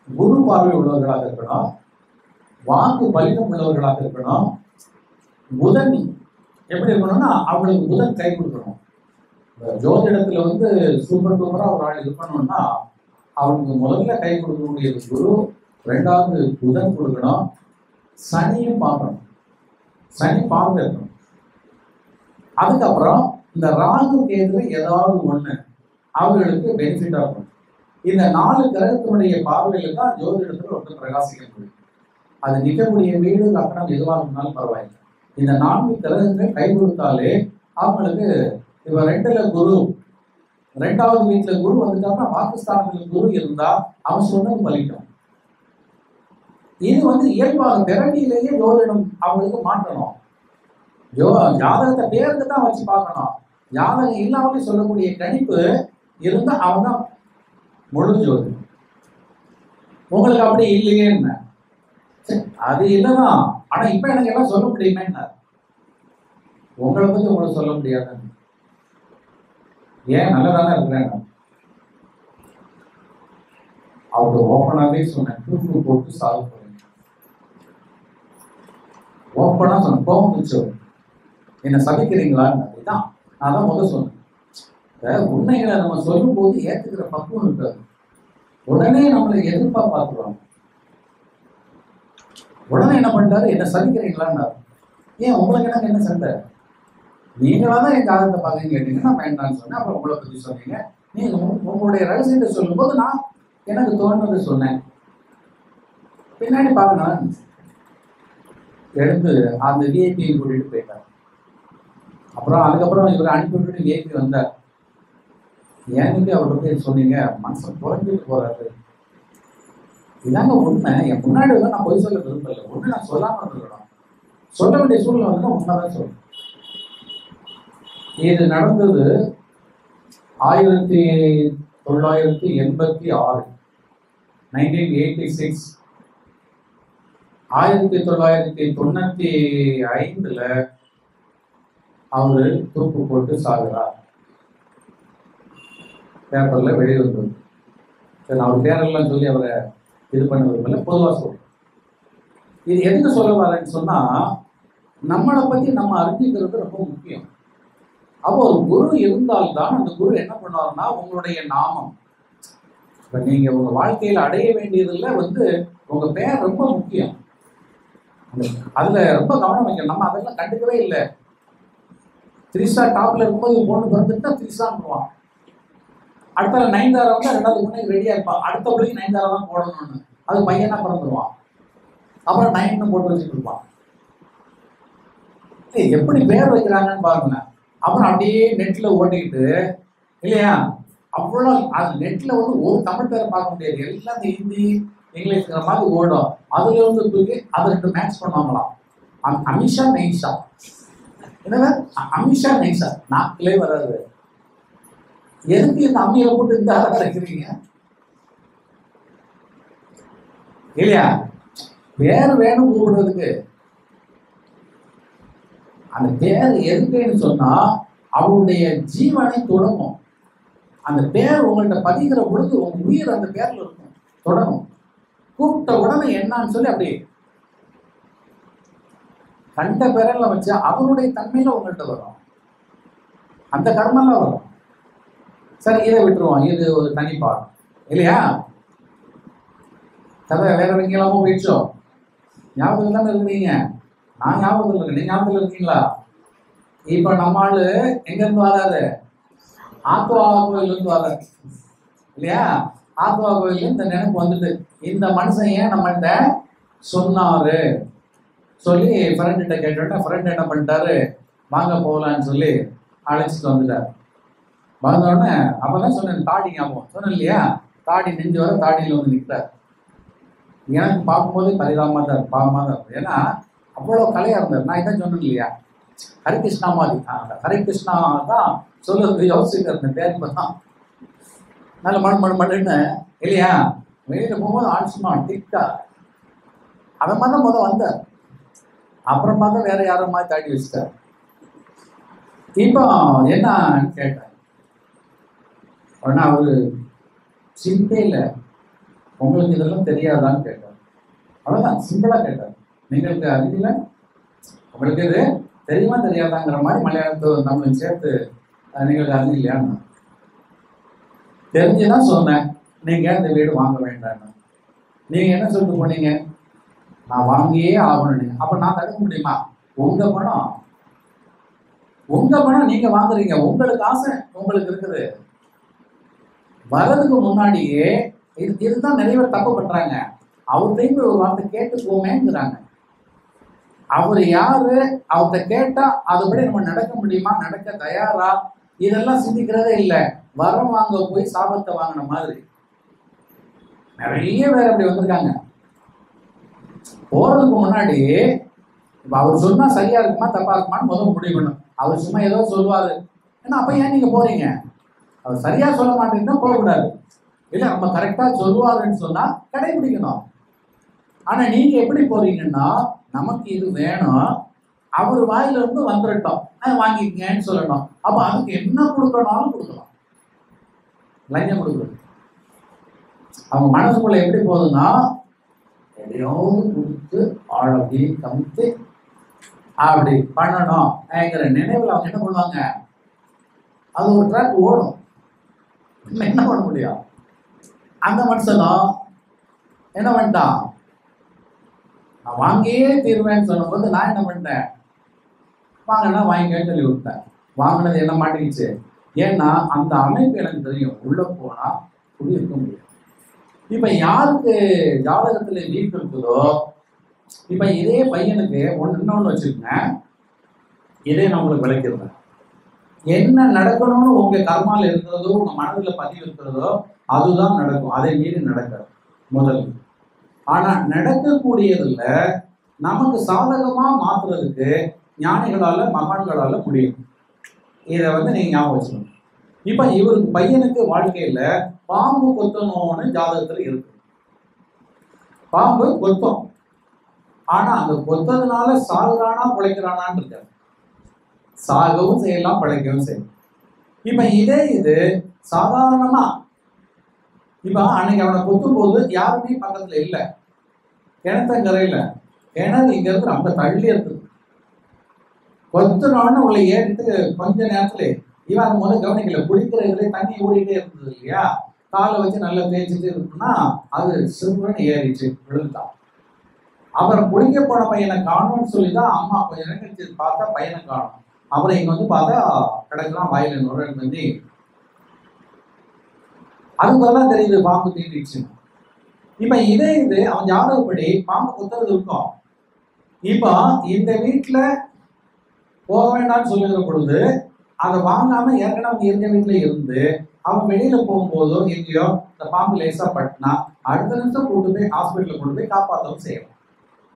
குரு பார்வை உள்ளவர்களாக இருக்கணும், வாக்கு பலிதம் உள்ளவர்களாக இருக்கணும். புதன் எப்படி இருக்கணும்னா அவங்களுக்கு புதன் கை கொடுக்கணும். ஜோதிடத்துல வந்து சூப்பர் டூப்பரா ஒரு ஆள் இருக்கணும்னா அவனுக்கு முதல்ல கை கொடுக்கக்கூடியது குரு, ரெண்டாவது புதன் கொடுக்கணும், சனியும் பார்க்கணும், சனி பார்வை இருக்கணும். அதுக்கப்புறம் இந்த ராகு கேதுல ஏதாவது ஒண்ணு அவர்களுக்கு பெனிஃபிட்டா இருக்கும். இந்த 4 கிரகத்தினுடைய பார்வையில தான் ஜோதிடத்துல ரொம்ப பிரகாசிக்க முடியும். அது நிற்கக்கூடிய வீடு லக்னம் எதுவாக இருந்தாலும் பரவாயில்லை. இந்த 4 கிரகங்கள் கை கொடுத்தாலே அவங்களுக்கு, இப்ப 2ல குரு, 2வது வீட்டுல குரு வந்துட்டாங்கன்னா பாகிஸ்தானத்துல குரு இருந்தா அவன் சொன்னது பலிக்கும். இது வந்து இயல்பாக பிறவியிலேயே ஜோதிடம் அவங்களுக்கு மாற்றணும். ஜாதகத்தை பேருக்கு தான் வச்சு பார்க்கணும். ஜாதகம் இல்லாமலே சொல்லக்கூடிய கணிப்பு இருந்தா அவன் தான் முழு ஜோதிடம். உங்களுக்கு அப்படி இல்லையே என்ன, அது இல்லதான். ஆனா இப்ப எனக்கு எல்லாம் சொல்ல முடியுமே என்ன, உங்களை பத்தி உங்களுக்கு சொல்ல முடியாது. ஏன் நல்லதானே இருக்கிறேன். அவங்க ஓப்பனாவே சொன்னேன், தூக்கு போட்டு சால்வ் பண்ணுங்க. ஓப்பனா சொன்ன, கோபம் வச்சு என்ன சபிக்கிறீங்களான்னு. அதுதான் நான் தான் முதல் சொன்னேன். உண்மைகளை நம்ம சொல்லும் போது ஏத்துக்கிற பக்குவம் இருக்காது. உடனே நம்மளை எதிர்ப்பா பார்த்துருவாங்க. உடனே என்ன பண்ணிட்டாரு, என்ன சபிக்கிறீங்களான்னு. ஏன் உங்களுக்கு எனக்கு என்ன சண்டை, நீங்களா தான் என் ஜாதகத்தை பார்க்கன்னு கேட்டீங்கன்னா நான் வேண்டான்னு சொன்னேன். அப்புறம் உங்களை பத்தி சொன்னீங்க. நீங்க உங்களுடைய ரகசியத்தை சொல்லும் போது நான் எனக்கு தோணுது சொன்னேன். பின்னாடி பார்க்கணும் எடுத்து அந்த விஐபியை கூட்டிட்டு போயிட்டார். அப்புறம் அதுக்கப்புறம் இவர் அனுப்பி விட்டுட்டு விஐபி வந்தார். ஏன்னு அவர்கிட்ட சொன்னீங்க, மனசை குறைஞ்சிட்டு போறாரு. இதாங்க உண்மை. என் முன்னாடி வந்து நான் பொய் சொல்ல விரும்பல, ஒண்ணு நான் சொல்லாம இருக்கணும். சொல்ல வேண்டிய சூழ்நிலை வந்து உண்மைதான் சொல்லணும். இது நடந்தது 1986, 1986. 1995 அவரு தூக்கு போட்டு சாகுறார். பேப்பர்ல வெளிவந்தது. சரி, அவர் பேரெல்லாம் சொல்லி அவரை இது பண்ண விரும்பல, பொதுவா சொல்றேன். இது எதுக்கு சொல்ல வரேன்னு சொன்னா, நம்மளை பத்தி நம்ம அறிஞ்சிக்கிறது ரொம்ப முக்கியம். அப்போ ஒரு குரு இருந்தால்தான் அந்த குரு என்ன பண்ணுவாருன்னா உங்களுடைய நாமம், இப்ப நீங்க உங்க வாழ்க்கையில அடைய வேண்டியதுல வந்து உங்க பேர் ரொம்ப முக்கியம். அதுல ரொம்ப கவனம் வைக்கணும். நம்ம அதெல்லாம் கண்டுக்கவே இல்லை. 3 ஸ்டார் டாப்ல இருக்கும்போது பொண்ணு பிறந்துட்டா 3 ஸ்டார்வான். அடுத்த நயன்தாரா வந்து 2வது பொண்ணு ரெடியா இருப்பான். அடுத்த பிள்ளைக்கு நயன்தாரா தான் போடணும்னு அது பையனா பிறந்துருவான். அப்புறம் 9 போட்டு வச்சுட்டு இருப்பான். எப்படி பேர் வைக்கிறாங்கன்னு பாருங்க. அப்புறம் அப்படியே நெட்ல ஓட்டிக்கிட்டு இல்லையா, அவ்வளோ அது நெட்ல வந்து ஒரு தமிழ் பேரை பார்க்க முடியாது. எல்லாம் இந்த ஹிந்தி இங்கிலீஷ்ங்கிற மாதிரி ஓடும். அதுல இருந்து தூக்கி அதை 2 மேட்ச் பண்ணுவாங்களாம். அமிஷா நைஷா, என்னன்னா அமிஷா நைஷா நாக்கிலே வராது. எதுக்கு இந்த அம்மியில போட்டு இந்த ஆளை வைக்கிறீங்க இல்லையா? பேர் வேணும் கூப்பிடுறதுக்கு. அந்த பேர் எதுக்குன்னு சொன்னா அவருடைய ஜீவனை தொடங்கும். அந்த பேர் உங்கள்கிட்ட பதிகிற பொழுது உங்க உயிர் அந்த பேர்ல இருக்கும், தொடங்கும். கூப்பிட்ட உடனே என்னன்னு சொல்லி அப்படி கண்ட பேரெல்லாம் வச்சு அவனுடைய தன்மையில உங்கள்கிட்ட வரும், அந்த கர்மெல்லாம் வரும். சரி, இதை விட்டுருவோம், இது ஒரு தனிப்பாடம் இல்லையா? கதை வேற எங்கெல்லாமோ போயிடுச்சோ. ஞாபகம் தானே இருந்தீங்க? நான் ஞாபகம் இருக்கேன், நீங்க ஞாபகத்தில் இருக்கீங்களா? இப்ப நம்ம ஆளு எங்க இருந்து வராது, ஆத்வா கோயில் இருந்து வர்றாரு இல்லையா? ஆத்வா கோயில் இந்த நினைப்பு வந்துட்டு இந்த மனுஷன் ஏன் நம்மகிட்ட சொன்னாரு சொல்லி ஃப்ரெண்ட்ட கேட்டோன்னா ஃப்ரெண்ட் என்ன பண்ணிட்டாரு, வாங்க போகலான்னு சொல்லி அழைச்சிட்டு வந்துட்டார். வந்தோடனே அப்பதான் சொன்னேன், தாடி ஞாபகம் சொன்னேன் இல்லையா? தாடி நெஞ்சு வர தாடியில் வந்து நிற்கிறார். எனக்கு பார்க்கும்போது பரிதாபமா தான் பாவமாக தான் இருக்கும். ஏன்னா அவ்வளோ கலையா இருந்தார். நான் இதான் சொன்னேன் இல்லையா, ஹரிகிருஷ்ணா மாதிரி. ஹரிகிருஷ்ணா தான் சொல்லுறது யோசிச்சுட்டு இருந்தேன், பேர் தான் நல்ல மண்ணுன்னு இல்லையா? வெளியில போகும்போது ஆட்சிமா டிக்கா அவன் மாதிரி தான் முதல் வந்தார். அப்புறம் பார்த்தா வேற யாரோ மாதிரி தாட்டி வச்சுட்டாரு. இப்போ என்னன்னு கேட்டார். உடனே அவரு சிம்பிளே இல்லை, உங்களுக்கு இதெல்லாம் தெரியாதான்னு கேட்டார். அவ்வளவுதான், சிம்பிளா கேட்டார். നിങ്ങൾക്ക് அறிவில உங்களுக்கு இது தெரியுமா தெரியாதாங்கிற மாதிரி மலையாளத்தை தமிழும் சேர்த்து நீங்கள் அறிவில்லையான்னு. தெரிஞ்சுதான் சொன்னேன், நீங்க இந்த வீடு வாங்க வேண்டாம். நீங்க என்ன சொல்லிட்டு போனீங்க, நான் வாங்கியே ஆகணும். அப்ப நான் தடுக்க முடியுமா? உங்க பணம், உங்க பணம், நீங்க வாங்குறீங்க, உங்களுக்கு ஆசை உங்களுக்கு இருக்குது. வர்றதுக்கு முன்னாடியே இதுதான் நிறைய பேர் தப்பு பண்றாங்க. அவர்கிட்ட ஒரு வார்த்தை கேட்டு போமேங்கிறாங்க. அவர் யாரு, அவர்கிட்ட கேட்டா அதுபடி நம்ம நடக்க முடியுமா, நடக்க தயாரா, இதெல்லாம் சிந்திக்கிறதே இல்லை. வரம் வாங்க போய் சாபத்தை வாங்கின மாதிரி நிறைய பேர் அப்படி வந்திருக்காங்க. போறதுக்கு முன்னாடி இப்ப அவர் சொன்னா சரியா இருக்குமா தப்பா இருக்குமான்னு முதல்ல முடிவு பண்ணும். அவர் சும்மா ஏதோ சொல்லுவாரு, ஏன்னா அப்ப ஏன் நீங்க போறீங்க? அவர் சரியா சொல்ல மாட்டீங்கன்னா போகக்கூடாது. இல்ல நம்ம கரெக்டா சொல்லுவாருன்னு சொன்னா கடைபிடிக்கணும். ஆனா நீங்க எப்படி போறீங்கன்னா, நமக்கு இது வேணும், அவர் வாயில இருந்து வந்துடட்டும், வாங்கிக்கங்கன்னு சொல்லணும். அப்ப அதுக்கு என்ன கொடுக்கணும்னாலும் கொடுக்கலாம், லஞ்சம் கொடுக்கணும். அவங்க மனசுக்குள்ள எப்படி போகுதுன்னா, எதையாவது கொடுத்து ஆள் அப்படி கமித்து அப்படி பண்ணணும் என்கிற நினைவில் அவங்க என்ன பண்ணுவாங்க, அது ஒரு ட்ராக் ஓடும். என்ன பண்ண முடியும்? அந்த மனுஷனும் என்ன பண்ணிட்டான், நான் வாங்கியே தீர்வேன்னு சொல்லும்போது நான் என்ன பண்ணிட்டேன், வாங்கினா வாங்கிக்கன்னு சொல்லி விட்டேன். வாங்கினது என்ன மாட்டிக்கிச்சு. ஏன்னா அந்த அமைப்பு எனக்கு தெரியும், உள்ள போனா குடியிருக்க முடியும். இப்ப யாருக்கு ஜாதகத்துல வீக் இருக்குதோ, இப்ப இதே பையனுக்கு இன்னொன்னு வச்சிருக்கேங்க, இதே நான் உங்களுக்கு விளக்கிடுறேன். என்ன நடக்கணும்னு உங்க கர்மால இருக்கிறதோ, உங்க மனதுல பதிவு இருக்கிறதோ அதுதான் நடக்கும், அதை மீறி நடக்காது முதல். ஆனா நடக்கக்கூடியதுல நமக்கு சாதகமா மாத்துறதுக்கு ஞானிகளால மகான்களால முடியும். இதை நீங்க ஞாபகம் வச்சுக்கணும். இப்ப இவருக்கு பையனுக்கு வாழ்க்கையில பாம்பு கொத்தணும்னு ஜாதகத்துல இருக்கு. பாம்பு கொத்தம், ஆனா அந்த கொத்ததுனால சாகுறானா பிழைக்கிறானான்னு இருக்காது. சாகவும் செய்யலாம், பிழைக்கவும் செய்யலாம். இப்ப இது சாதாரணமா, இப்ப அன்னைக்கு அவனை கொத்தும் போது யாருமே பக்கத்துல இல்லை, கிணத்தங்கரையில, கிணறு இங்க இருந்து ரொம்ப தள்ளி இருக்குது. கொத்துனோன்னு உள்ள ஏறிட்டு கொஞ்ச நேரத்துல இவன் முதல்ல கவனிக்கல, குளிக்கிற இதுல தண்ணி ஓடிட்டே இருந்தது இல்லையா, காலை வச்சு நல்லா தேய்ச்சிட்டு இருக்குன்னா அது சிறுவன் ஏறிச்சு, விழுந்தான். அப்புறம் குளிக்க போன பையனை காணும்னு சொல்லிதான் அம்மா கொஞ்சம் நேரம் கழிச்சு பார்த்தா பையனை காணும். அப்புறம் இங்க பார்த்தா கிடக்குறான் வாயில நுழைஞ்சு பண்ணி. அதுக்கெல்லாம் தெரியுது பாம்பு தீண்டிடுச்சுன்னு. இப்ப இது அவன் ஜாதகப்படி பாம்பு குத்துறது இருக்கும். இப்போ இந்த வீட்டுல போக வேண்டாம்னு சொல்லுகிற பொழுது அதை வாங்காம ஏற்கனவே அவங்க இருந்த வீட்டுல இருந்து அவன் வெளியில போகும்போதோ எங்கேயோ இந்த பாம்பு லேசா பட்டினா அடுத்த நிமிஷம் கூட்டு போய் ஹாஸ்பிட்டல கொண்டு போய் காப்பாற்றவும் செய்யலாம்.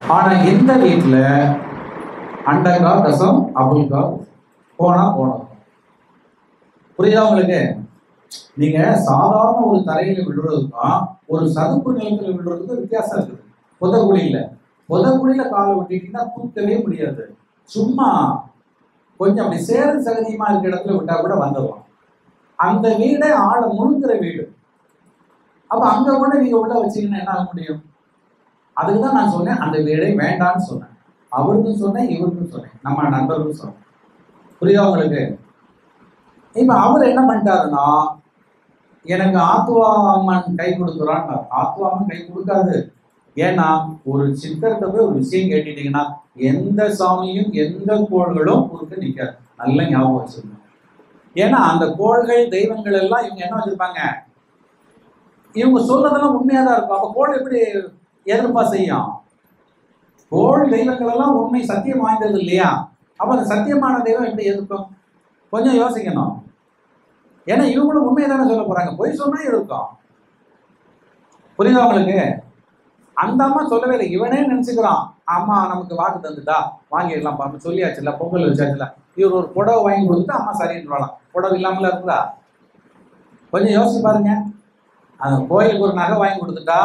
ஆனா இந்த வீட்டுல அண்டங்கா ரசம் அபுல்கா போனா போனோம். புரியுதா உங்களுக்கு? நீங்க சாதாரண ஒரு தரையில விழுறதுக்கும் ஒரு சதுப்பு நிலத்துல விழுறதுக்கும் வித்தியாசம் இருக்குது. புதக்குழியில காலை விட்டுட்டீங்கன்னா தூக்கவே முடியாது. சும்மா கொஞ்சம் அப்படி சேரு சகதியமா இருக்கிற இடத்துல விட்டா கூட வந்துடலாம். அந்த வீடை ஆளை முழுங்குற வீடு. அப்ப அங்க கூட நீங்க உள்ள வச்சீங்கன்னா என்ன ஆக முடியும்? அதுக்குதான் நான் சொன்னேன், அந்த வீடை வேண்டான்னு சொன்னேன். அவருக்கும் சொன்னேன், இவருக்கும் சொன்னேன், நம்ம நண்பருக்கும் சொன்னேன். புரியுதா உங்களுக்கு? இப்ப அவர் என்ன பண்ணிட்டாருன்னா, எனக்கு ஆத்துவா அம்மன் கை கொடுக்குறான்னு. ஆத்துவா அம்மன் கை கொடுக்காது. ஏன்னா ஒரு சித்தர்கிட்ட போய் ஒரு விஷயம் கேட்டுட்டீங்கன்னா எந்த சாமியும் எந்த கோள்களும் குறுக்க நிற்காது. நல்ல ஞாபகம் வச்சிருக்கணும். ஏன்னா அந்த கோள்கள் தெய்வங்கள் எல்லாம் இவங்க என்ன வச்சிருப்பாங்க, இவங்க சொல்றதெல்லாம் உண்மையாதான் இருக்கும். அப்ப கோள் எப்படி எதிர்ப்பா செய்யும்? கோள் தெய்வங்கள் எல்லாம் உண்மை சத்தியம் வாய்ந்தது இல்லையா? அப்ப அந்த சத்தியமான தெய்வம் எப்படி எதிர்க்கும்? கொஞ்சம் யோசிக்கணும். ஏன்னா இவங்களும் உண்மையை தானே சொல்ல போறாங்க, பொய் சொன்னா எதிர்க்கும். புரியுதா உங்களுக்கு? அந்த அம்மா சொல்லவே இல்லை, இவனே நினைச்சுக்கிறான் அம்மா நமக்கு வாக்கு தந்துட்டா வாங்கிடலாம் பாருங்க, சொல்லியாச்சுல, பொங்கல் வச்சாச்சுல, இவர் ஒரு புடவை வாங்கி கொடுத்துட்டு அம்மா சரின்னு வரலாம். புடவை இல்லாமல இருக்குதா? கொஞ்சம் யோசிச்சு பாருங்க. அந்த கோயிலுக்கு ஒரு நகை வாங்கி கொடுத்துட்டா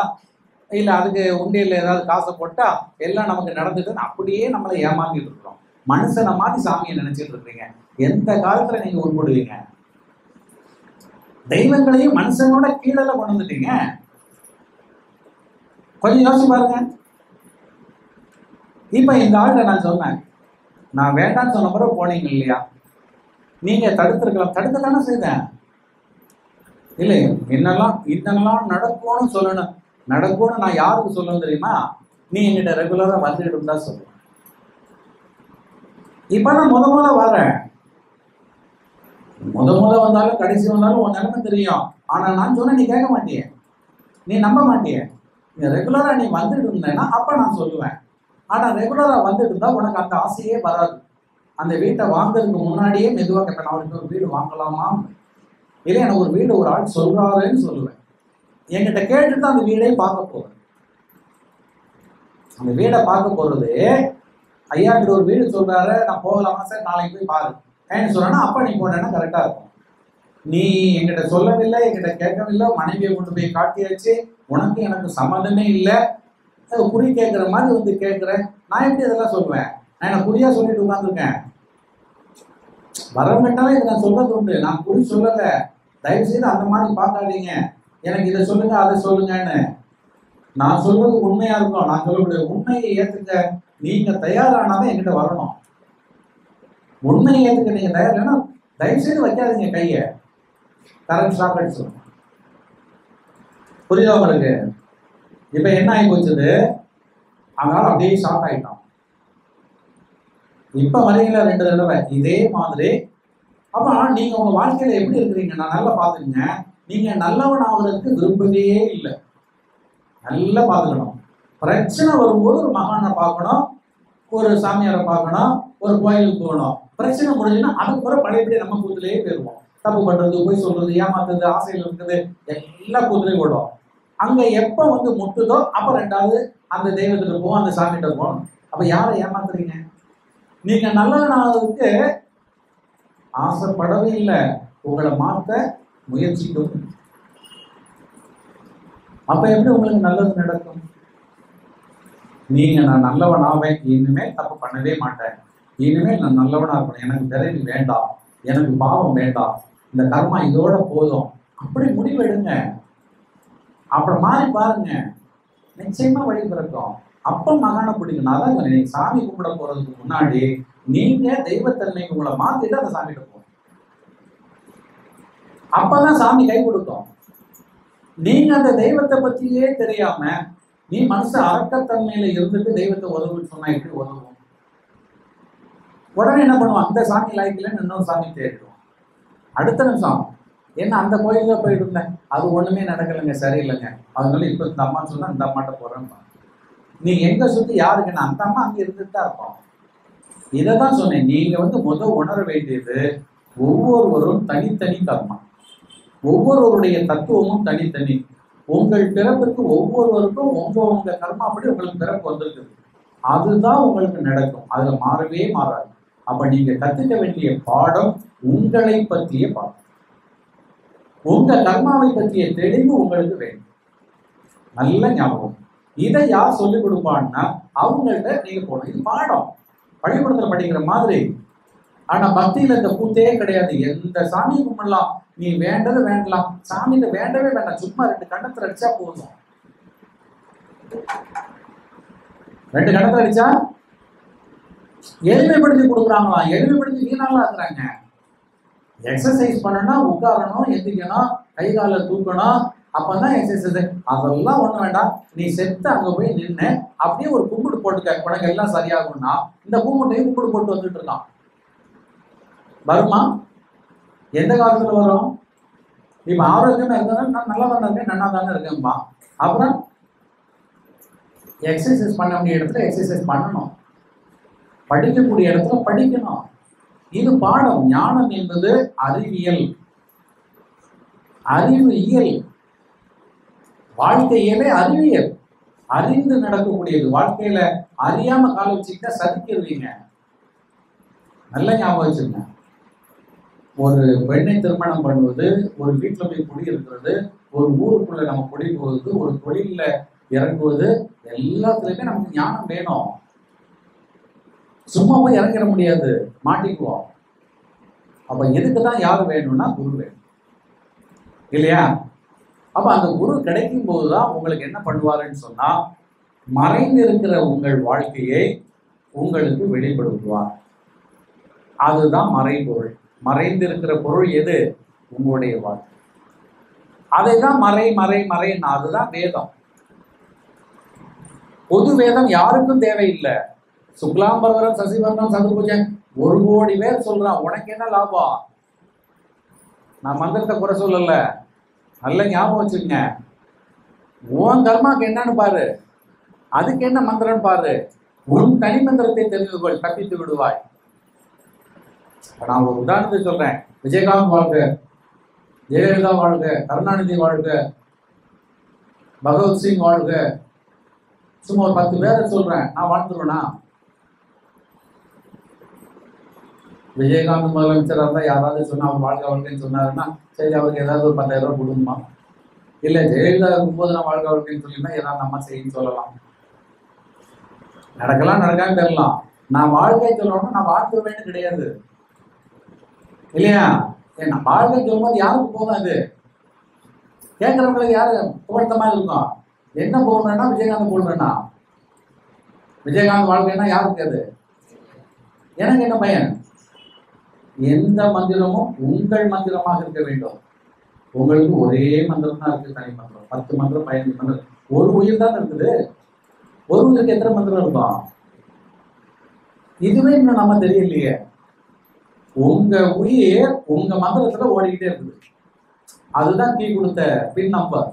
இல்லை அதுக்கு உண்டியல்ல ஏதாவது காசை போட்டா எல்லாம் நமக்கு நடந்துட்டு அப்படியே நம்மளை ஏமாத்திட்டு இருக்கிறோம். மனுஷனை மாதிரி சாமியை நினைச்சிட்டு இருக்கீங்க. எந்த காலத்துல நீங்க உருப்படுவீங்க? தெய்வங்களையும் மனுஷனோட கீழே கொண்டு வந்துட்டீங்க. கொஞ்சம் யோசிச்சு பாருங்க. இப்ப இந்த ஆள்கிட்ட நான் சொன்னேன், நான் வேண்டான்னு சொன்ன பிறகு போனீங்க இல்லையா, நீங்க தடுத்திருக்கலாம். தடுக்கத்தானே செய்தேன். இல்லை இன்னெல்லாம் நடக்கும்னு சொல்லணும். நடக்கும்னு நான் யாருக்கு சொல்லணும் தெரியுமா? நீ என்கிட்ட ரெகுலரா வந்துட்டு இருந்தா சொல்லுவேன். இப்ப நான் முத வரேன். முத வந்தாலும் கடைசி வந்தாலும் உன் நிலைமை தெரியும். ஆனா நான் சொன்ன நீ கேட்க மாட்டிய, நீ நம்ப மாட்டிய. நீ ரெகுலரா நீ வந்துட்டு இருந்தேன்னா அப்ப நான் சொல்லுவேன். ஆனா ரெகுலரா வந்துட்டு இருந்தா உனக்கு அந்த ஆசையே வராது. அந்த வீட்டை வாங்குறதுக்கு முன்னாடியே மெதுவாக கேட்பேன், அவருக்கு ஒரு வீடு வாங்கலாமா, இல்லை எனக்கு ஒரு வீடு ஒரு ஆள் சொல்றாருன்னு சொல்லுவேன். என்கிட்ட கேட்டுட்டு அந்த வீடே பார்க்க போறேன். அந்த வீடை பார்க்க போறது, ஐயா கிட்ட ஒரு வீடு சொல்றாரு, நான் போகலாமா சார், நாளைக்கு போய் பாரு ஏன்னு சொன்னா அப்ப நீ போனேன்னா கரெக்டா இருக்கும். நீ என்கிட்ட சொல்லவில்லை, என்கிட்ட கேட்கவில்லை, மனைவியை கொண்டு போய் காட்டியாச்சு, உனக்கு எனக்கு சம்மந்தமே இல்லை, குறி கேட்கிற மாதிரி வந்து கேட்கிறேன். நான் எப்படி இதெல்லாம் சொல்லுவேன்? நான் என்ன குறியா சொல்லிட்டு உட்காந்துருக்கேன்? வரவங்கிட்டாலும் இதை நான் சொல்றது உண்டு, நான் குறி சொல்லல. தயவு செய்து அந்த மாதிரி பார்க்காதீங்க, எனக்கு இதை சொல்லுங்க அதை சொல்லுங்கன்னு. நான் சொல்றது உண்மையா இருக்கும். நான் சொல்லக்கூடிய உண்மையை ஏத்துக்க நீங்க தயாரானாதான் என்கிட்ட வரணும். உண்மையை ஏத்துக்க நீங்க தயார் இல்லைன்னா தயவு செய்து வைக்காதீங்க கைய. கரண்ட் ஷாக் அடிச்சிடும். புரியுதா உங்களுக்கு? இப்ப என்ன ஆகி போச்சுது, அதனால அப்படியே ஷாக் ஆயிட்டான். இப்ப வரீங்களா 2 தடவை இதே மாதிரி. அப்ப நீங்க உங்க வாழ்க்கையில எப்படி இருக்கிறீங்க நான் நல்லா பாத்துக்கங்க. நீங்க நல்லவன் ஆகுறதுக்கு விரும்பவே இல்லை. நல்லா பாத்துக்கணும். பிரச்சனை வரும்போது ஒரு மகானை பார்க்கணும், ஒரு சாமியாரை பார்க்கணும், ஒரு கோயிலுக்கு போகணும். பிரச்சனை முடிஞ்சுன்னா அதுக்கு பிறகு பழையபடி நம்ம கூத்துலயே போயிருவோம். தப்பு பண்றது, போய் சொல்றது, ஏமாத்துறது, ஆசையில் இருக்குது, எல்லா கூத்துலையும் ஓடும். அங்க எப்ப வந்து முட்டுதோ அப்ப 2வது அந்த தெய்வத்துக்கு போவோம், அந்த சாமிகிட்ட போகணும். அப்ப யாரை ஏமாத்துறீங்க? நீங்க நல்லவனாகிறதுக்கு ஆசைப்படவே இல்லை, உங்களை மாற்ற முயற்சிக்கும். அப்ப எப்படி உங்களுக்கு நல்லது நடக்கும்? நீங்க நான் நல்லவன் ஆவேன், இனிமேல் தப்பு பண்ணவே மாட்டேன், இனிமேல் நான் நல்லவனா இருக்கணும், எனக்கு விரைவு வேண்டாம், எனக்கு பாவம் வேண்டாம், இந்த கர்மா இதோட போதும், அப்படி முடிவெடுங்க. அப்புறம் மாறி பாருங்க, நிச்சயமா வழி பிறக்கும். அப்ப மகானை பிடிக்கணும். அதான் நீங்க சாமி கும்பிட போறதுக்கு முன்னாடி நீங்க தெய்வத்தன்மைக்கு உங்களை மாத்திட்டு அந்த சாமிகிட்ட போகணும். அப்பதான் சாமி கை கொடுக்கும். நீங்க அந்த தெய்வத்தை பத்தியே தெரியாம நீ மனசு அரக்கத்தன்மையில இருந்துட்டு தெய்வத்தை உதவுன்னு சொன்னா எப்படி உதவும்? உடனே என்ன பண்ணுவான், அந்த சாமி லாய்க்கலன்னு இன்னொரு சாமி தேடிடுவான். அடுத்த நிமிஷம் என்ன அந்த கோயில போயிட்டு இருந்தேன், அது ஒண்ணுமே நடக்கலைங்க, சரியில்லைங்க, அதனால இப்ப இந்த அம்மா சொன்னா இந்த அம்மாட்ட போறேன்னு. நீ எங்க சுத்தி யாருக்குன்னு அந்த அம்மா அங்க இருந்துட்டு தான் இருப்போம். இதைதான் சொன்னேன். நீங்க வந்து முதல் உணர வேண்டியது, ஒவ்வொருவரும் தனித்தனி கர்மா, ஒவ்வொருவருடைய தத்துவமும் தனித்தனி. உங்கள் பிறப்புக்கு ஒவ்வொருவருக்கும் உங்க கர்மா அப்படி உங்களுக்கு பிறப்பு வந்திருக்குது, அதுதான் உங்களுக்கு நடக்கும். அதுல மாறவே மாறாது. அப்ப நீங்க கத்துக்க வேண்டிய பாடம் உங்களை பற்றிய பாடம், உங்க கர்மாவை பற்றிய தெளிவு உங்களுக்கு வேண்டும். நல்ல ஞாபகம். இதை யார் சொல்லிக் கொடுப்பான்னா அவங்கள்ட்ட நீங்க போகணும். இது பாடம், பள்ளிக்கூடத்துல படிக்கிற மாதிரி. ஆனா பக்தியில இந்த கூத்தே கிடையாது. எந்த சாமி கும்பிடலாம், நீ வேண்டது வேண்டலாம், சாமியில வேண்டவே வேண்டாம், சும்மா 2 கண்ணத்துல அடிச்சா போதும். 2 கண்ணத்துல அடிச்சா எளிமைப்படுத்தி கொடுக்குறாங்களாம். எளிமைப்படுத்தி வீணாலாம் இருக்கிறாங்க. எக்ஸசைஸ் பண்ணனா உட்காரணும், எந்திக்கணும், கை காலை தூக்கணும், அப்பதான் எக்ஸசைஸ். அதெல்லாம் ஒண்ணு வேண்டாம். நீ செத்து அங்க போய் நின்று அப்படியே ஒரு கும்பிடு போட்டுக்க, உனக்கு எல்லாம் சரியாகும்னா இந்த கும்பிட்டையும் கும்பிடு போட்டு வந்துட்டு இருக்கான். வருமா? எந்த காலத்துல வரும்? இப்ப ஆரோக்கியமா இருந்தாலும் நான் நல்லா தானே இருக்கேன், நல்லா தானே இருக்கேன்பா. அப்புறம் எக்ஸசைஸ் பண்ண வேண்டிய இடத்துல எக்ஸசைஸ் பண்ணணும், படிக்கக்கூடிய இடத்துல படிக்கணும். இது பாடம். ஞானம் என்பது அறிவியல், அறிவு இயல். வாழ்க்கையிலே அறிவியல், அறிந்து நடக்கக்கூடியது. வாழ்க்கையில அறியாம கால வச்சுக்கிட்டா சதிக்கிடுவீங்க. நல்ல ஞாபகம் வச்சுருங்க. ஒரு பெண்ணை திருமணம் பண்ணுவது, ஒரு வீட்டுல போய் குடி இருக்கிறது, ஒரு ஊருக்குள்ள நம்ம குடி போவது, ஒரு தொழில இறங்குவது எல்லாத்துலயுமே நமக்கு ஞானம் வேணும். சும்மா போய் இறங்கிட முடியாது, மாட்டிக்குவோம். அப்ப இதுக்குதான் யாரு வேணும்னா குரு வேணும் இல்லையா? அப்ப அந்த குரு கிடைக்கும் போதுதான் உங்களுக்கு என்ன பண்ணுவாருன்னு சொன்னா, மறைந்து இருக்கிற உங்கள் வாழ்க்கையை உங்களுக்கு வெளிப்படுத்துவார். அதுதான் மறைபொருள். மறைந்திருக்கிற பொருள் எது? உங்களுடைய வாழ்க்கை. அதை தான் மறை மறை மறைன்னா அதுதான் வேதம். பொது வேதம் யாருக்கும் தேவையில்லை. சுக்லாம்பரதரம் சசிவர்ணம் சதுர்புஜன் 1 கோடி பேர் சொல்றான், உனக்கு என்ன லாபம்? நான் மந்திரத்தை குறை சொல்லல, நல்ல ஞாபகம் வச்சுக்கங்க. உன் கர்மாக்கு என்னன்னு பாரு, அதுக்கு என்ன மந்திரம் பாரு, உன் தனி மந்திரத்தை தெரிந்து கொள், தப்பித்து விடுவாய். நான் ஒரு உதாரணத்தை சொல்றேன். விஜயகாந்த் வாழ்க, ஜெயலலிதா வாழ்க, கருணாநிதி வாழ்க, பகவத்சிங் வாழ்க, சும்மா ஒரு 10 பேரை சொல்றேன். நான் வாழ்ந்துருவேனா? விஜயகாந்த் முதலமைச்சராக இருந்தால் யாராவது சொன்னா அவர் வாழ்க வாழ்க்கைன்னு சொன்னாருன்னா சரி, அவருக்கு ஏதாவது ஒரு 10,000 ரூபாய் கொடுக்குமா? இல்லை, ஜெயலலிதா இருக்கும்போது நான் வாழ்க வாழ்க்கைன்னு சொல்லினா ஏதாவது நம்ம செய்யன்னு சொல்லலாம். நடக்கலாம், நடக்காம தெரியலாம். நான் வாழ்க்கை சொல்லணும்னா நான் வாழ்ந்துருவேன்னு கிடையாது இல்லையா? நான் வாழ்க்கை சொல்லும்போது யாருக்கு போதும்? அது கேட்கறவங்களுக்கு யாரு புகழ்த்தமா இருக்கும்? என்ன போகணும்னா விஜயகாந்த் போடுறேன்னா, விஜயகாந்த் வாழ்க்கைன்னா யாருக்கு அது? எனக்கு என்ன பயன்? எந்த மந்திரமும் உங்கள் மந்திரமாக இருக்க வேண்டும். உங்களுக்கு ஒரே மந்திரம் தான் இருக்கு, தனி மந்திரம். 10 மந்திரம் 15 மந்திரம், ஒரு உயிர் தான் இருக்குது. ஒரு உயிருக்கு எத்தனை மந்திரம் இருக்கும்? இதுவே இன்னும் நம்ம தெரியலையே. உங்க உயிர் உங்க மந்திரத்துல ஓடிக்கிட்டே இருக்குது. அதுதான் கீ கொடுத்த பின் நம்பர்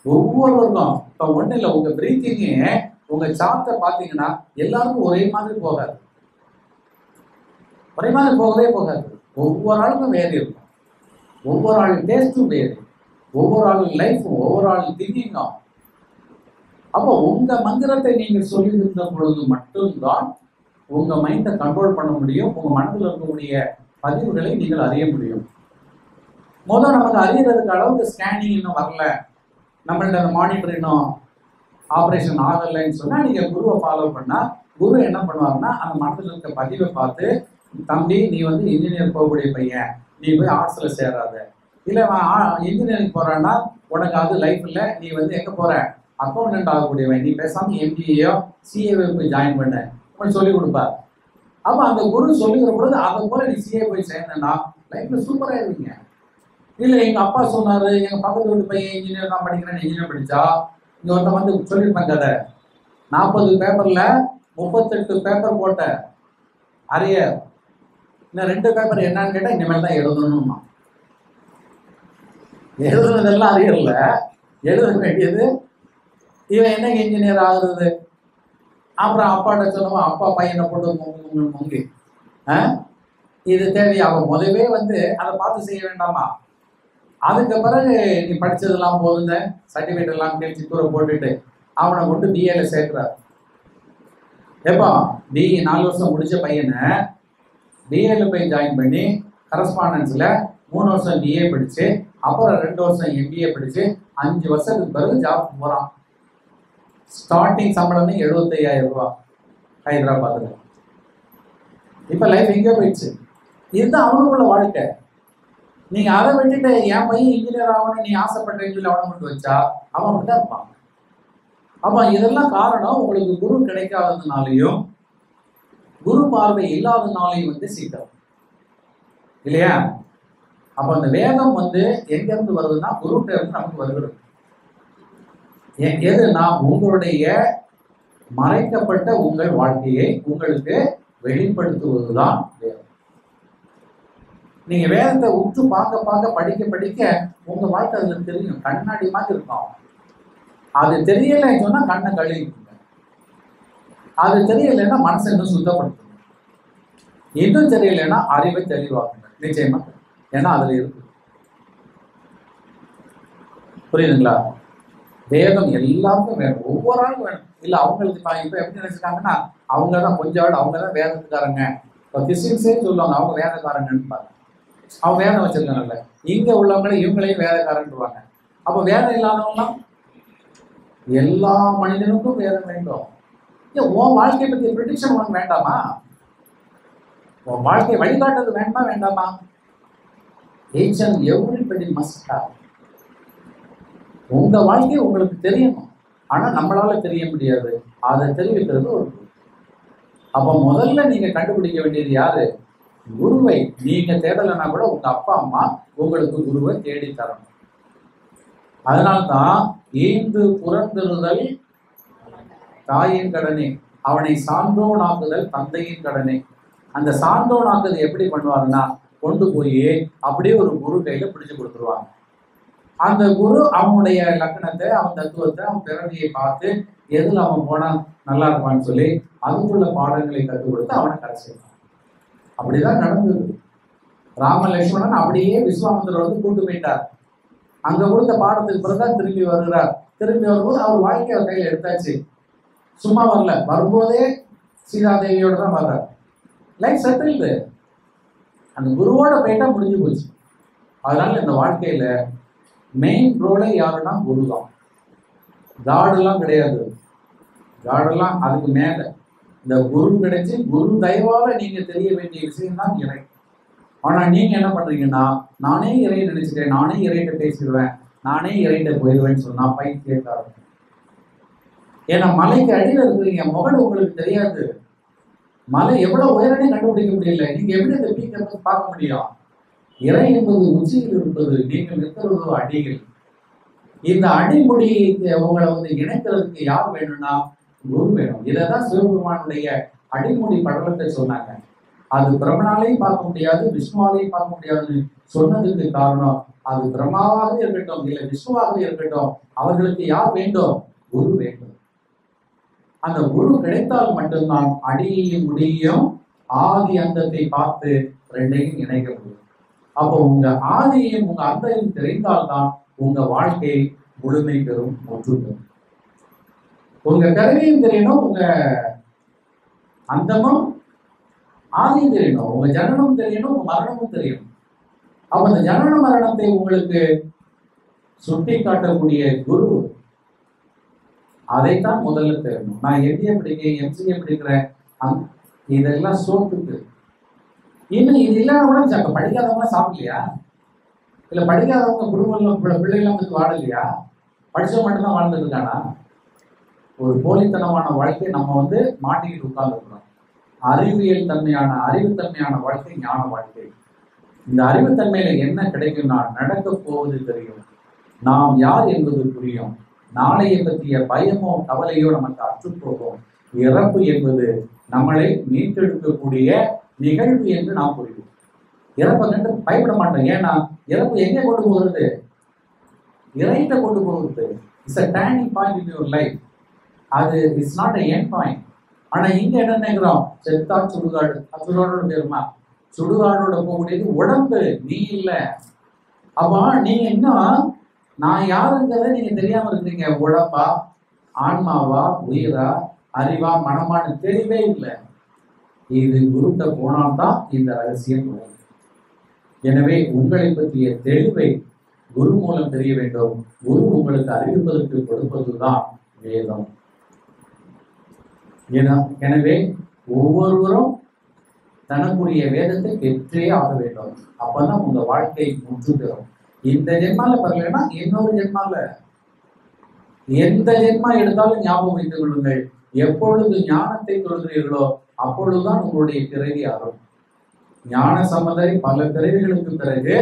ஒவ்வொருவருக்கும். இப்ப ஒண்ணு இல்லை, உங்க பிரீத்திங்கே உங்க சார்ட்டை பாத்தீங்கன்னா எல்லாருக்கும் ஒரே மாதிரி போகாது, ஒரே மாதிரி போகவே போகாது. ஒவ்வொரு ஆளுக்கும் வேறு இருக்கும். ஒவ்வொரு ஆள் டேஸ்டும் வேறு, ஒவ்வொரு ஆள் லைஃபும், ஒவ்வொரு ஆள் திங்கிங்கும். அப்போ உங்க மந்திரத்தை நீங்கள் சொல்லியிருந்த பொழுது மட்டும்தான் உங்க மைண்டை கண்ட்ரோல் பண்ண முடியும். உங்க மனதில் இருக்கக்கூடிய பதிவுகளை நீங்கள் அறிய முடியும். முதல் நமக்கு அறியறதுக்கு அளவுக்கு ஸ்கேனிங் இன்னும் வரல, நம்மள்ட்ட அந்த மானிட்டர் இன்னும் ஆப்ரேஷன் ஆகலைன்னு சொன்னா நீங்க குருவை ஃபாலோ பண்ணா, குரு என்ன பண்ணுவாருன்னா அந்த மனதில் இருக்க பதிவை பார்த்து, தம்பி நீ வந்து இன்ஜினியர் போகக்கூடிய பையன், நீ போய் ஆர்ட்ஸ்ல சேராத. இல்லை இன்ஜினியரிங் போறான்னா உனக்கு அது லைஃப் இல்லை, நீ வந்து எங்க போற அக்கௌண்டன்ட் ஆகக்கூடியவன், நீ பேசாம எம்பிஏயோ சிஏ போய் ஜாயின் பண்ண உனக்கு சொல்லி கொடுப்பார். அப்போ அந்த குரு சொல்லிக்கிற பொழுது அதை போல நீ சிஏ போய் சேர்ந்தா லைஃப்ல சூப்பரா இருவீங்க. இல்லை எங்க அப்பா சொன்னாரு, எங்க பக்கத்து வீட்டு பையன் இன்ஜினியர் தான் படிக்கிறேன், இன்ஜினியர் படிச்சா இங்க ஒருத்தன் வந்து சொல்லியிருப்பாங்க கதை, 40 பேப்பர்ல 38 பேப்பர் போட்ட அரியர், இன்னும் 2 பேப்பர் என்னன்னு கேட்டா இனிமேல் தான் எழுதணும்னா. எழுதுனதெல்லாம் அரியர்ல, எழுத வேண்டியது இவன் என்னங்க இன்ஜினியர் ஆகுறது. அப்புறம் அப்பாட்ட சொன்னவன் அப்பா பையனை போட்டு முங்கி இது தேவையா? அவன் முதவே வந்து அதை பார்த்து செய்ய வேண்டாமா? அதுக்கு பிறகு நீ படிச்சதெல்லாம் போதுங்க, சர்டிஃபிகேட் எல்லாம் கழிச்சு தூர போட்டுட்டு அவனை கொண்டு பிஏல சேர்க்கிறார். எப்போ பிஇ 4 வருஷம் முடிச்ச பையனை பிஏல போய் ஜாயின் பண்ணி கரஸ்பாண்டன்ஸ்ல 3 வருஷம் பிஏ படிச்சு அப்புறம் 2 வருஷம் எம்பிஏ படிச்சு 5 வருஷத்துக்கு பிறகு ஜாப் போறான். ஸ்டார்டிங் சம்பளமே 75,000 ரூபாய் ஹைதராபாத்ல. இப்ப லைஃப் எங்கே போயிடுச்சு? இதுதான் அவனுக்குள்ள வாழ்க்கை. நீங்க அதை விட்டுட்டு என் பையன் இன்ஜினியர் ஆகணும் நீ ஆசைப்பட்ட இன்ஜினியர் அவனை மட்டும் வச்சா அவன் அப்படிதான் இருப்பான். அப்ப இதெல்லாம் காரணம் உங்களுக்கு குரு கிடைக்காததுனாலையும் குரு பார்வை இல்லாததுனாலையும் வந்து சீக்கிரம் இல்லையா? அப்ப அந்த வேதம் வந்து எங்க இருந்து வருதுன்னா குருட்ட இருந்து நமக்கு வருகிறது. எதுனா உங்களுடைய மறைக்கப்பட்ட உங்கள் வாழ்க்கையை உங்களுக்கு வெளிப்படுத்துவதுதான் வேதம். நீங்க வேதத்தை உற்று பார்க்க பார்க்க படிக்க படிக்க உங்க வாழ்க்கை அதுல தெரியும், கண்ணாடி மாதிரி இருக்கும். அது தெரியலைன்னு சொன்னா கண்ணை கழுவிக்குங்க, அது தெரியலைன்னா மனசை இன்னும் சுத்தப்படுத்துங்க, இன்னும் தெரியலைன்னா அறிவை தெளிவாக்குங்க. நிச்சயமா, ஏன்னா அதுல இருக்கு. புரியுதுங்களா? வேதம் எல்லாருக்கும் வேணும், ஒவ்வொரு ஆளுக்கும் வேணும். இல்ல அவங்களுக்கு இப்ப எப்படி நினைச்சிருக்காங்கன்னா அவங்க தான் கொஞ்சம் ஆள், அவங்க தான் வேதத்துக்காரங்க. இப்போ கிறிஸ்டின்ஸே சொல்லுவாங்க அவங்க வேதக்காரங்கன்னு பாருங்க. அவங்க வேதம் வச்சிருக்காங்கல்ல, இங்க உள்ளவங்களே இவங்களையும் வேதக்காரன்ட்டுருவாங்க. அப்போ வேதம் இல்லாதவங்களாம் எல்லா மனிதனுக்கும் வேதம் வேண்டும். ஏன் உன் வாழ்க்கையை பத்தி ப்ரிடிக்ஷன் உனக்கு வேண்டாமா? உன் வாழ்க்கை வழிகாட்டுறது வேண்டாமா வேண்டாமா? each and everybody must have. உங்க வாழ்க்கை உங்களுக்கு தெரியணும். ஆனா நம்மளால தெரிய முடியாது. அதை தெரிவிக்கிறது ஒரு குரு. அப்ப முதல்ல நீங்க கண்டுபிடிக்க வேண்டியது யாரு? குருவை. நீங்க தேடலைன்னா கூட உங்க அப்பா அம்மா உங்களுக்கு குருவை தேடி தரணும். அதனால்தான் ஈந்து புறந்தெறுதல் தாயின் கடனே, அவனை சான்றோனாக்குதல் தந்தையின் கடனே. அந்த சான்றோனாக்குது எப்படி பண்ணுவாருன்னா, கொண்டு போய் அப்படியே ஒரு குரு கையில பிடிச்சு கொடுத்துருவாங்க. அந்த குரு அவனுடைய லக்கணத்தை, அவன் தத்துவத்தை, அவன் பிறவியை பார்த்து எதுல அவன் போனா நல்லா இருப்பான்னு சொல்லி அதுக்குள்ள பாடங்களை கற்றுக் கொடுத்து அவனை கரை செய்வான். அப்படிதான் நடந்தது. ராம லட்சுமணன் அப்படியே விஸ்வாமித்திரர் வந்து கூட்டு போயிட்டார். அங்க கொடுத்த பாடத்துக்கு பிறகுதான் திரும்பி வருகிறார். திரும்பி வரும்போது அவர் வாழ்க்கையை அவர் கையில எடுத்தாச்சு. சும்மா வரல, வரும்போதே சீதாதேவியோட தான் வர்றார். Life settled. அந்த குருவோட போயிட்டா முடிஞ்சு போச்சு. அதனால இந்த வாழ்க்கையில மெயின் ரோலே யாருன்னா குரு தான். காடெல்லாம் கிடையாது. காடெல்லாம் அதுக்கு மேல. இந்த குரு கிடைச்சி குரு தயவால நீங்க தெரிய வேண்டிய விஷயம் தான் இறை. ஆனா நீங்க என்ன பண்றீங்கன்னா, நானே இறையை நினைச்சிட்டேன், நானே இறையிட்ட பேசிடுவேன், நானே இறையிட்ட போயிடுவேன்னு சொன்னா பைத்தியக்காரன். ஏன்னா மலைக்கு அடியில் இருக்கிறீங்க, முகடு உங்களுக்கு தெரியாது. மலை எவ்வளவு உயரனே கண்டுபிடிக்க முடியல. நீங்க எப்படி இந்த பீக்கை பார்க்க முடியும்? இறை என்பது உச்சியில் இருப்பது, நீங்கள் இருக்கிறதோ அடிகள். இந்த அடிமுடி உங்களை வந்து இணைக்கிறதுக்கு யார் வேணும்னா குரு வேணும். இதைதான் சிவபெருமானுடைய அடிமுடி படலத்தை சொன்னாங்க. அது பிரம்மனாலையும் பார்க்க முடியாது, விஷ்ணுவாலையும் பார்க்க முடியாதுன்னு சொன்னதுக்கு காரணம், அது பிரம்மாவாக இருக்கட்டும் இல்லை விஷ்ணுவாக இருக்கட்டும், அவர்களுக்கு யார் வேண்டும்? குரு வேண்டும். அந்த குரு கிடைத்தால் மட்டும்தான் அடியையும் முடியையும் ஆதி அந்தத்தை பார்த்து ரெண்டையும் இணைக்க முடியும். அப்போ உங்க ஆதியையும் உங்க அந்தையும் தெரிந்தால்தான் உங்க வாழ்க்கை முழுமை பெறும், முற்று பெறும். உங்க கருவியும் தெரியணும், உங்க அந்தமும் ஆதியும் தெரியணும், உங்க ஜனனமும் தெரியணும், உங்க மரணமும் தெரியணும். அப்ப அந்த ஜனன மரணத்தை உங்களுக்கு சுட்டி காட்டக்கூடிய குரு, அதைத்தான் முதல்ல தெரியணும். நான் எம்பிஏ படிக்கிறேன், எம்சிஏ படிக்கிறேன், இதெல்லாம் சோத்துக்கு. இன்னும் இது இல்லாம கூட படிக்காதவங்க சாப்பிடலையா? இல்ல படிக்காதவங்க குடும்பம் பிள்ளைகளாம் வந்து வாழலையா? படிச்சவங்க மட்டும்தான் வாழ்ந்துட்டு இருக்கானா? ஒரு போலித்தனமான வாழ்க்கையை நம்ம வந்து மாட்டிக்கிட்டு உட்கார்ந்துருக்கோம். அறிவியல் தன்மையான அறிவுத்தன்மையான வாழ்க்கை ஞான வாழ்க்கை. இந்த அறிவுத்தன்மையில என்ன கிடைக்கும்னா, நடக்க போவது தெரியும், நாம் யார் என்பது புரியும், நாளைய பற்றிய பயமோ கவலையோ நமக்கு அற்றுப்போகும், இறப்பு என்பது நம்மளை மீட்டெடுக்கக்கூடிய நிகழ்வு என்று நாம் புரியும். இறப்பை கண்டு பயப்பட மாட்டோம். ஏன்னா இறப்பு எங்கே கொண்டு போகிறது? இறைட்ட கொண்டு போகிறது. It's a turning point in your life. அது it's not a end point. ஆனா இங்க என்ன நினைக்கிறோம்? செத்தா சுடுகாடு, சுடுகாடோட பேருமா? சுடுகாடோட போகக்கூடியது உடம்பு, நீ இல்லை. அப்போ நீங்க இன்னும் நான் யாருங்கிறத நீங்க தெரியாம இருக்கிறீங்க. உடம்பா, ஆன்மாவா, உயிரா, அறிவா, மனமான தெரியவே இல்லை. இது குருட்ட போனால்தான் இந்த ரகசியம் வரும். எனவே உங்களை பற்றிய தெளிவை குரு மூலம் தெரிய வேண்டும். குரு உங்களுக்கு அறிவிப்பதற்கு கொடுப்பதுதான் வேதம். எனவே ஒவ்வொருவரும் தனக்குரிய வேதத்தை பெற்றே ஆக வேண்டும். அப்பதான் உங்க வாழ்க்கை முற்று பெறும். இந்த ஜென்மால பரலன்னா இன்னொரு ஜென்மால, எந்த ஜென்மா எடுத்தாலும் ஞாபகம் வைத்துக் கொள்ளுங்கள், எப்பொழுது ஞானத்தை கொள்கிறீர்களோ அப்பொழுதுதான் உங்களுடைய பிறவி ஆகும். ஞான சம்பந்தரை பல பிறவிகளுக்கு பிறகு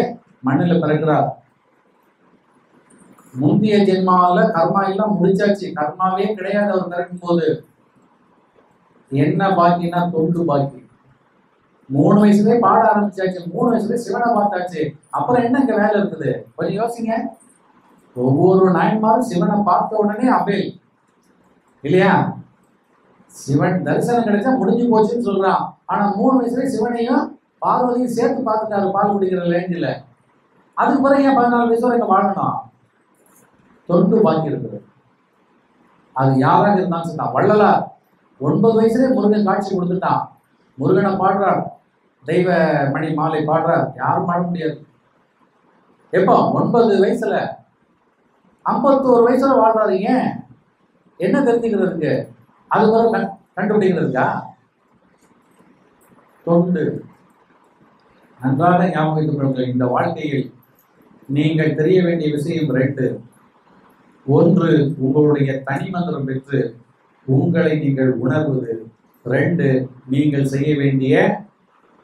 மண்ணில் பிறக்கிறார். முந்தைய ஜென்மால கர்மா எல்லாம் முடிச்சாச்சு, கர்மாவே கிடையாது. அவர் பிறக்கும் போது என்ன பாக்கினா தொண்டு பாக்கி. 3 வயசுலயே பாட ஆரம்பிச்சாச்சு, 3 வயசுலயே சிவனை பார்த்தாச்சு. அப்புறம் என்ன இங்க வேலை இருக்குது? கொஞ்சம் யோசிங்க. ஒவ்வொரு நாயன்மாரும் சிவனை பார்த்த உடனே அபேல் இல்லையா? சிவன் தரிசனம் கிடைச்சா முடிஞ்சு போச்சுன்னு சொல்றான். ஆனா 3 வயசுல சிவனையும் பார்வதியும் சேர்த்து பார்த்துட்டாரு பால் குடிக்கிற லேஞ்சில. அதுக்கு பிறகு ஏன் 14 வயசு வரை இங்க வாழணும்? தொண்டு பாக்கி இருக்குது. அது யாராக இருந்தாலும் சொல்லிட்டான். வள்ளலார் 9 வயசுலேயே முருகன் காட்சி கொடுத்துட்டான். முருகனை பாடுறார், தெய்வ மணி மாலை பாடுறார், யாரும் பாட முடியாது. எப்போ? 9 வயசுல. 51 வயசுல வாழ்றாரு. ஏன்? என்ன தெரிஞ்சுக்கிறதுக்கு? அது ஒரு கண்டுபிடிக்கிறதுக்கா? தொண்டு. நன்றாக ஞாபகம் கொள்ளுங்கள். இந்த வாழ்க்கையில் நீங்கள் தெரிய வேண்டிய விஷயம் 2. 1, உங்களுடைய தனி மந்திரம் பெற்று உங்களை நீங்கள் உணர்வது. 2, நீங்கள் செய்ய வேண்டிய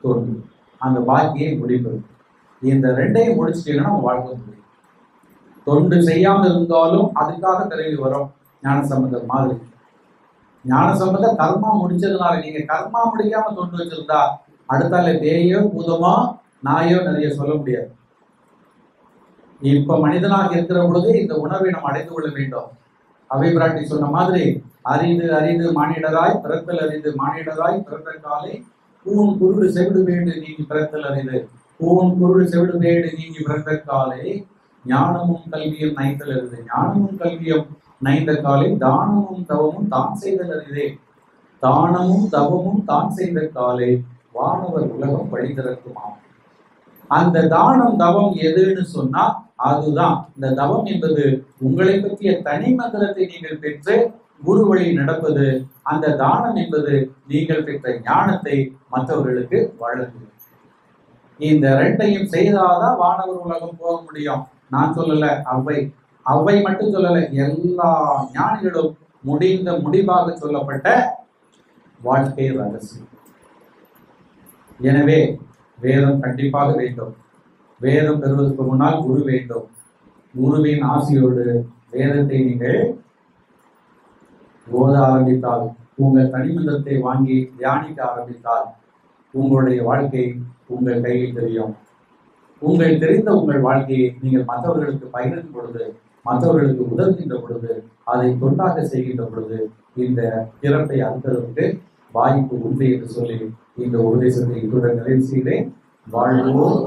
தொண்டு, அந்த பாக்கியை முடிப்பது. இந்த 2ஐயும் முடிச்சிட்டீங்கன்னா உங்க வாழ்க்கை முடியும். தொண்டு செய்யாமல் இருந்தாலும் அதுக்காக பிறகு வரும் ஞானசம்பந்தர் மாதிரி. ஞானசம்பந்தர் கர்மா முடிச்சதுனால, நீங்க கர்மா முடிக்காம தொண்டு வச்சிருந்தா அடுத்தால பேயோ பூதமோ நாயோ நிறைய சொல்ல முடியாது. இப்ப மனிதனாக இருக்கிற பொழுது இந்த உணர்வை நாம் அடைந்து கொள்ள வேண்டும். அவை பிராட்டி சொன்ன மாதிரி, அறிந்து அறிந்து மானிடராய் பிறத்தல் அறிந்து மானிடராய் பிறந்த காலை பூன் குருடு செவிடு வேண்டு நீங்கி பிறத்தல் அறிந்து பூன் குருடு செவிடு வேண்டு நீங்கி பிறந்த காலை ஞானமும் கல்வியும் நைத்தல் அறிது ஞானமும் கல்வியும் நைந்த காலை தானமும் தவமும் தான் செய்தல் அறிதே தானமும் தவமும் தான் செய்த காலை வானவர் உலகம் வழிதிறக்குமாம். அந்த தானம் தவம் எதுன்னு சொன்னா அதுதான். இந்த தவம் என்பது உங்களை பற்றிய தனி மந்திரத்தை நீங்கள் பெற்று குரு வழி நடப்பது. அந்த தானம் என்பது நீங்கள் பெற்ற ஞானத்தை மற்றவர்களுக்கு வழங்குவது. இந்த 2ஐயும் செய்தாதான் வானவர் உலகம் போக முடியும். நான் சொல்லல, அவ்வை மட்டும் சொல்லல, எல்லா ஞானிகளும் முடிவாக சொல்லப்பட்ட வாழ்க்கை ரகசியம். எனவே வேதம் கண்டிப்பாக வேண்டும். வேதம் பெறுவதற்கு முன்னால் குரு வேண்டும். குருவின் ஆசையோடு வேதத்தை நீங்கள் ஓத ஆரம்பித்தால், உங்கள் தனிமந்திரத்தை வாங்கி தியானிக்க ஆரம்பித்தால் உங்களுடைய வாழ்க்கை உங்கள் கையில் தெரியும். உங்கள் தெரிந்த உங்கள் வாழ்க்கையை நீங்கள் மற்றவர்களுக்கு பகிர்ந்து பொழுது, மற்றவர்களுக்கு உதவுகின்ற பொழுது, அதை தொண்டாக செய்கின்ற பொழுது இந்த பிறப்பை அறுப்பதற்கு வாய்ப்பு உண்டு என்று சொல்லி இந்த உபதேசத்தை இத்துடன் நிறைவு செய்கிறேன். வாழ்வோம்.